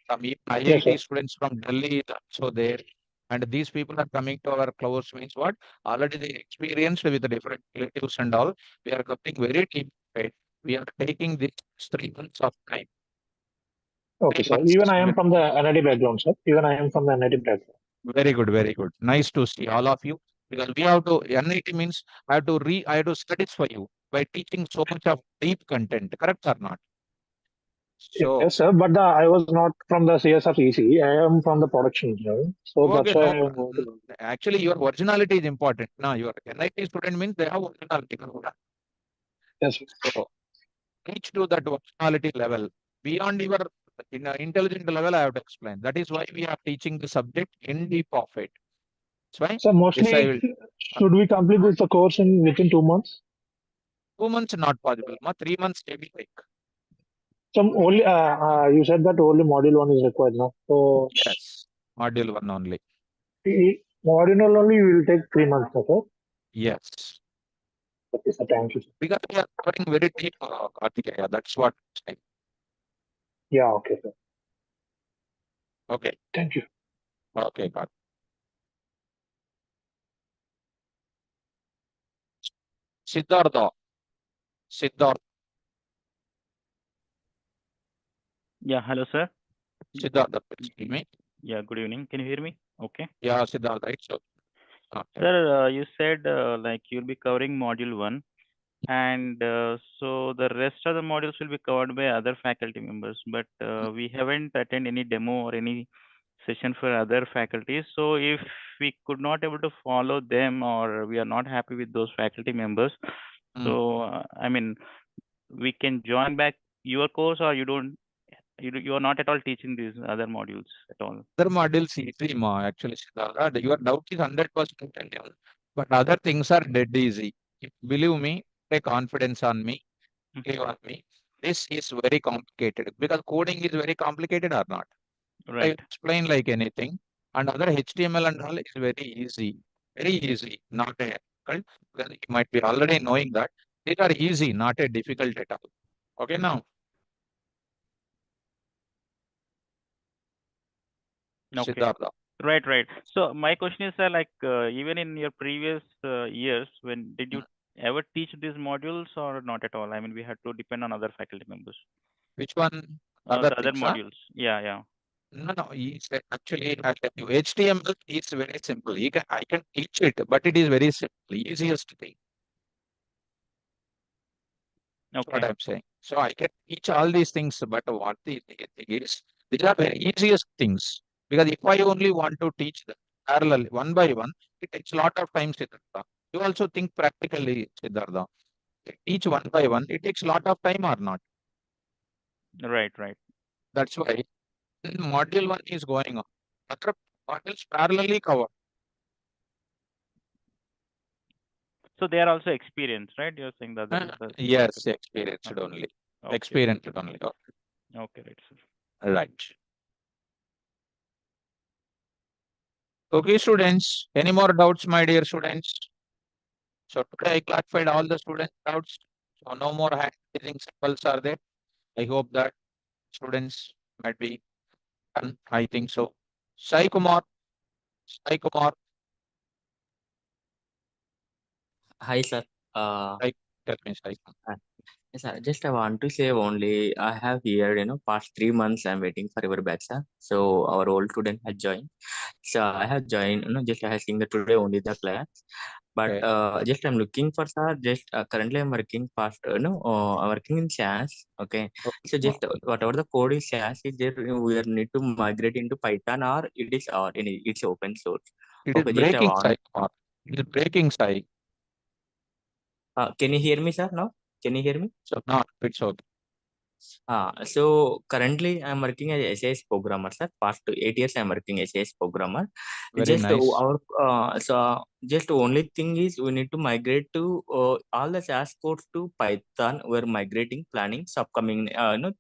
Some IIT students from Delhi is also there. And these people are coming to our class means what? Already they experienced with the different relatives and all. We are covering very deep. Right? We are taking this 3 months of time. Okay, sir. Even I am from the NIT background, sir. Even I am from the NIT background. Very good, very good. Nice to see all of you. Because we have to, NIT means I have to satisfy you by teaching so much of deep content, correct or not? So, yes, sir. But I was not from the CS of EC. I am from the production engineering. So that's why I'm going to. Actually, your originality is important. Now, your NIT student means they have originality. Yes. So, reach to that originality level. beyond your intelligent level, I have to explain. That is why we are teaching the subject in deep of it. That's why So this I mostly, will. should we complete this course in within 2 months? 2 months not possible. 3 months maybe take. So only you said that only module one is required now. So Yes, module 1 only. module only will take 3 months, okay? Yes. Okay, sir. Thank you. Because we are covering very deep, Kartikeya. That's what I'm saying. Yeah, okay, sir. Okay. Thank you. Okay, got it. Siddhartha. Siddhartha. Yeah, hello, sir. Siddhartha, please give me. Yeah, good evening. Can you hear me? Okay. Yeah, Siddhartha, it's okay. Okay. Sir, you said like you'll be covering module 1, and so the rest of the modules will be covered by other faculty members, but we haven't attended any demo or any session for other faculties. So if we could not able to follow them, or we are not happy with those faculty members, so I mean, we can join back your course, or you are not at all teaching these other modules at all. Other modules easy, actually, Siddhartha. Your doubt is 100% intelligent, but other things are dead easy. Believe me, take confidence on me, believe on me. This is very complicated because coding is very complicated or not. I Right. explain like anything, and other HTML and all is very easy, not a difficult. Because you might be already knowing that these are easy, not a difficult at all. Okay, now. Okay. Siddhartha. Right, right. So my question is, like, even in your previous years, when did you ever teach these modules or not at all? I mean, we had to depend on other faculty members. Which one? The other things, huh? modules. Yeah, yeah. No, actually, I'll tell you, HTML is very simple. I can teach it, but it is very simple, easiest thing. That's what Okay. I'm saying. So I can teach all these things, but what the thing is, these are very easiest things. Because if I only want to teach them parallel one by one, it takes a lot of time, Siddhartha. You also think practically, Siddhartha. Teach one by one, it takes a lot of time or not. Right, right. That's why module 1 is going on. Other modules parallelly covered. So they are also experienced, right? You're saying that. Yes, experienced Okay. only. Okay. Experienced only. Okay, right, sir. Right. Okay, students. Any more doubts, my dear students? So today I clarified all the students' doubts. So no more hand raising symbols are there. I hope that students might be done. I think so. Sai Kumar. Sai Kumar. Hi, sir. Tell me, Sai. Yes, sir. Just I want to say only I have here, past 3 months I'm waiting for your batch, sir. So our old student has joined. So I have joined, just I have seen the today only the class. But just I'm looking for, sir. Just currently I'm working past, I'm working in SAS. Okay. So just whatever the code is SAS, is there we are need to migrate into Python, or it's open source. It is Okay, just I breaking, Sai want. Kumar. It is breaking, Sai. Can you hear me, sir? Now, can you hear me? So no, it's okay. So currently I'm working as a SAS programmer, sir. Past 8 years I'm working as SAS programmer. Very Just nice. just only thing is we need to migrate to all the SAS codes to Python. We're migrating, planning, so upcoming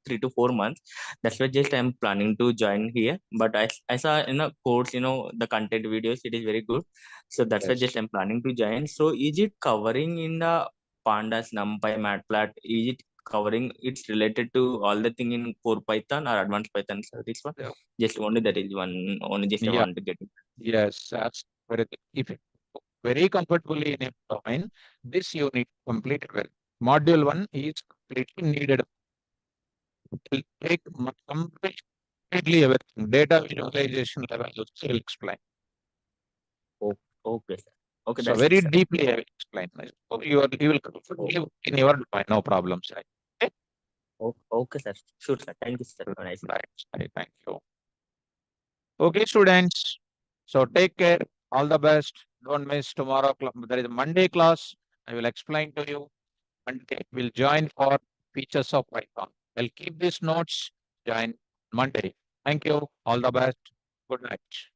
3 to 4 months. That's why just I'm planning to join here. But I saw codes, the content videos, it is very good. So that's why just I'm planning to join. So is it covering in the Pandas, NumPy, Matplotlib? Is it covering it's related to all the thing in core Python or advanced Python? So this one, just only that is one, only just I Yeah. want to get it. Yes, that's very if you very comfortably in a domain, this you need to complete well. Module 1 is completely needed. It will take completely everything. Data visualization level, I will explain. Okay, sir. Okay, So that's very it, sir. deeply I will explain. So you will comfortably in your domain, no problems. Right? Okay, sir. Sure, sir. Thank you, sir. Have a nice day. Right. Thank you. Okay, students. So take care. All the best. Don't miss tomorrow. There is a Monday class. I will explain to you. Monday we'll join for features of Python. I'll keep these notes. Join Monday. Thank you. All the best. Good night.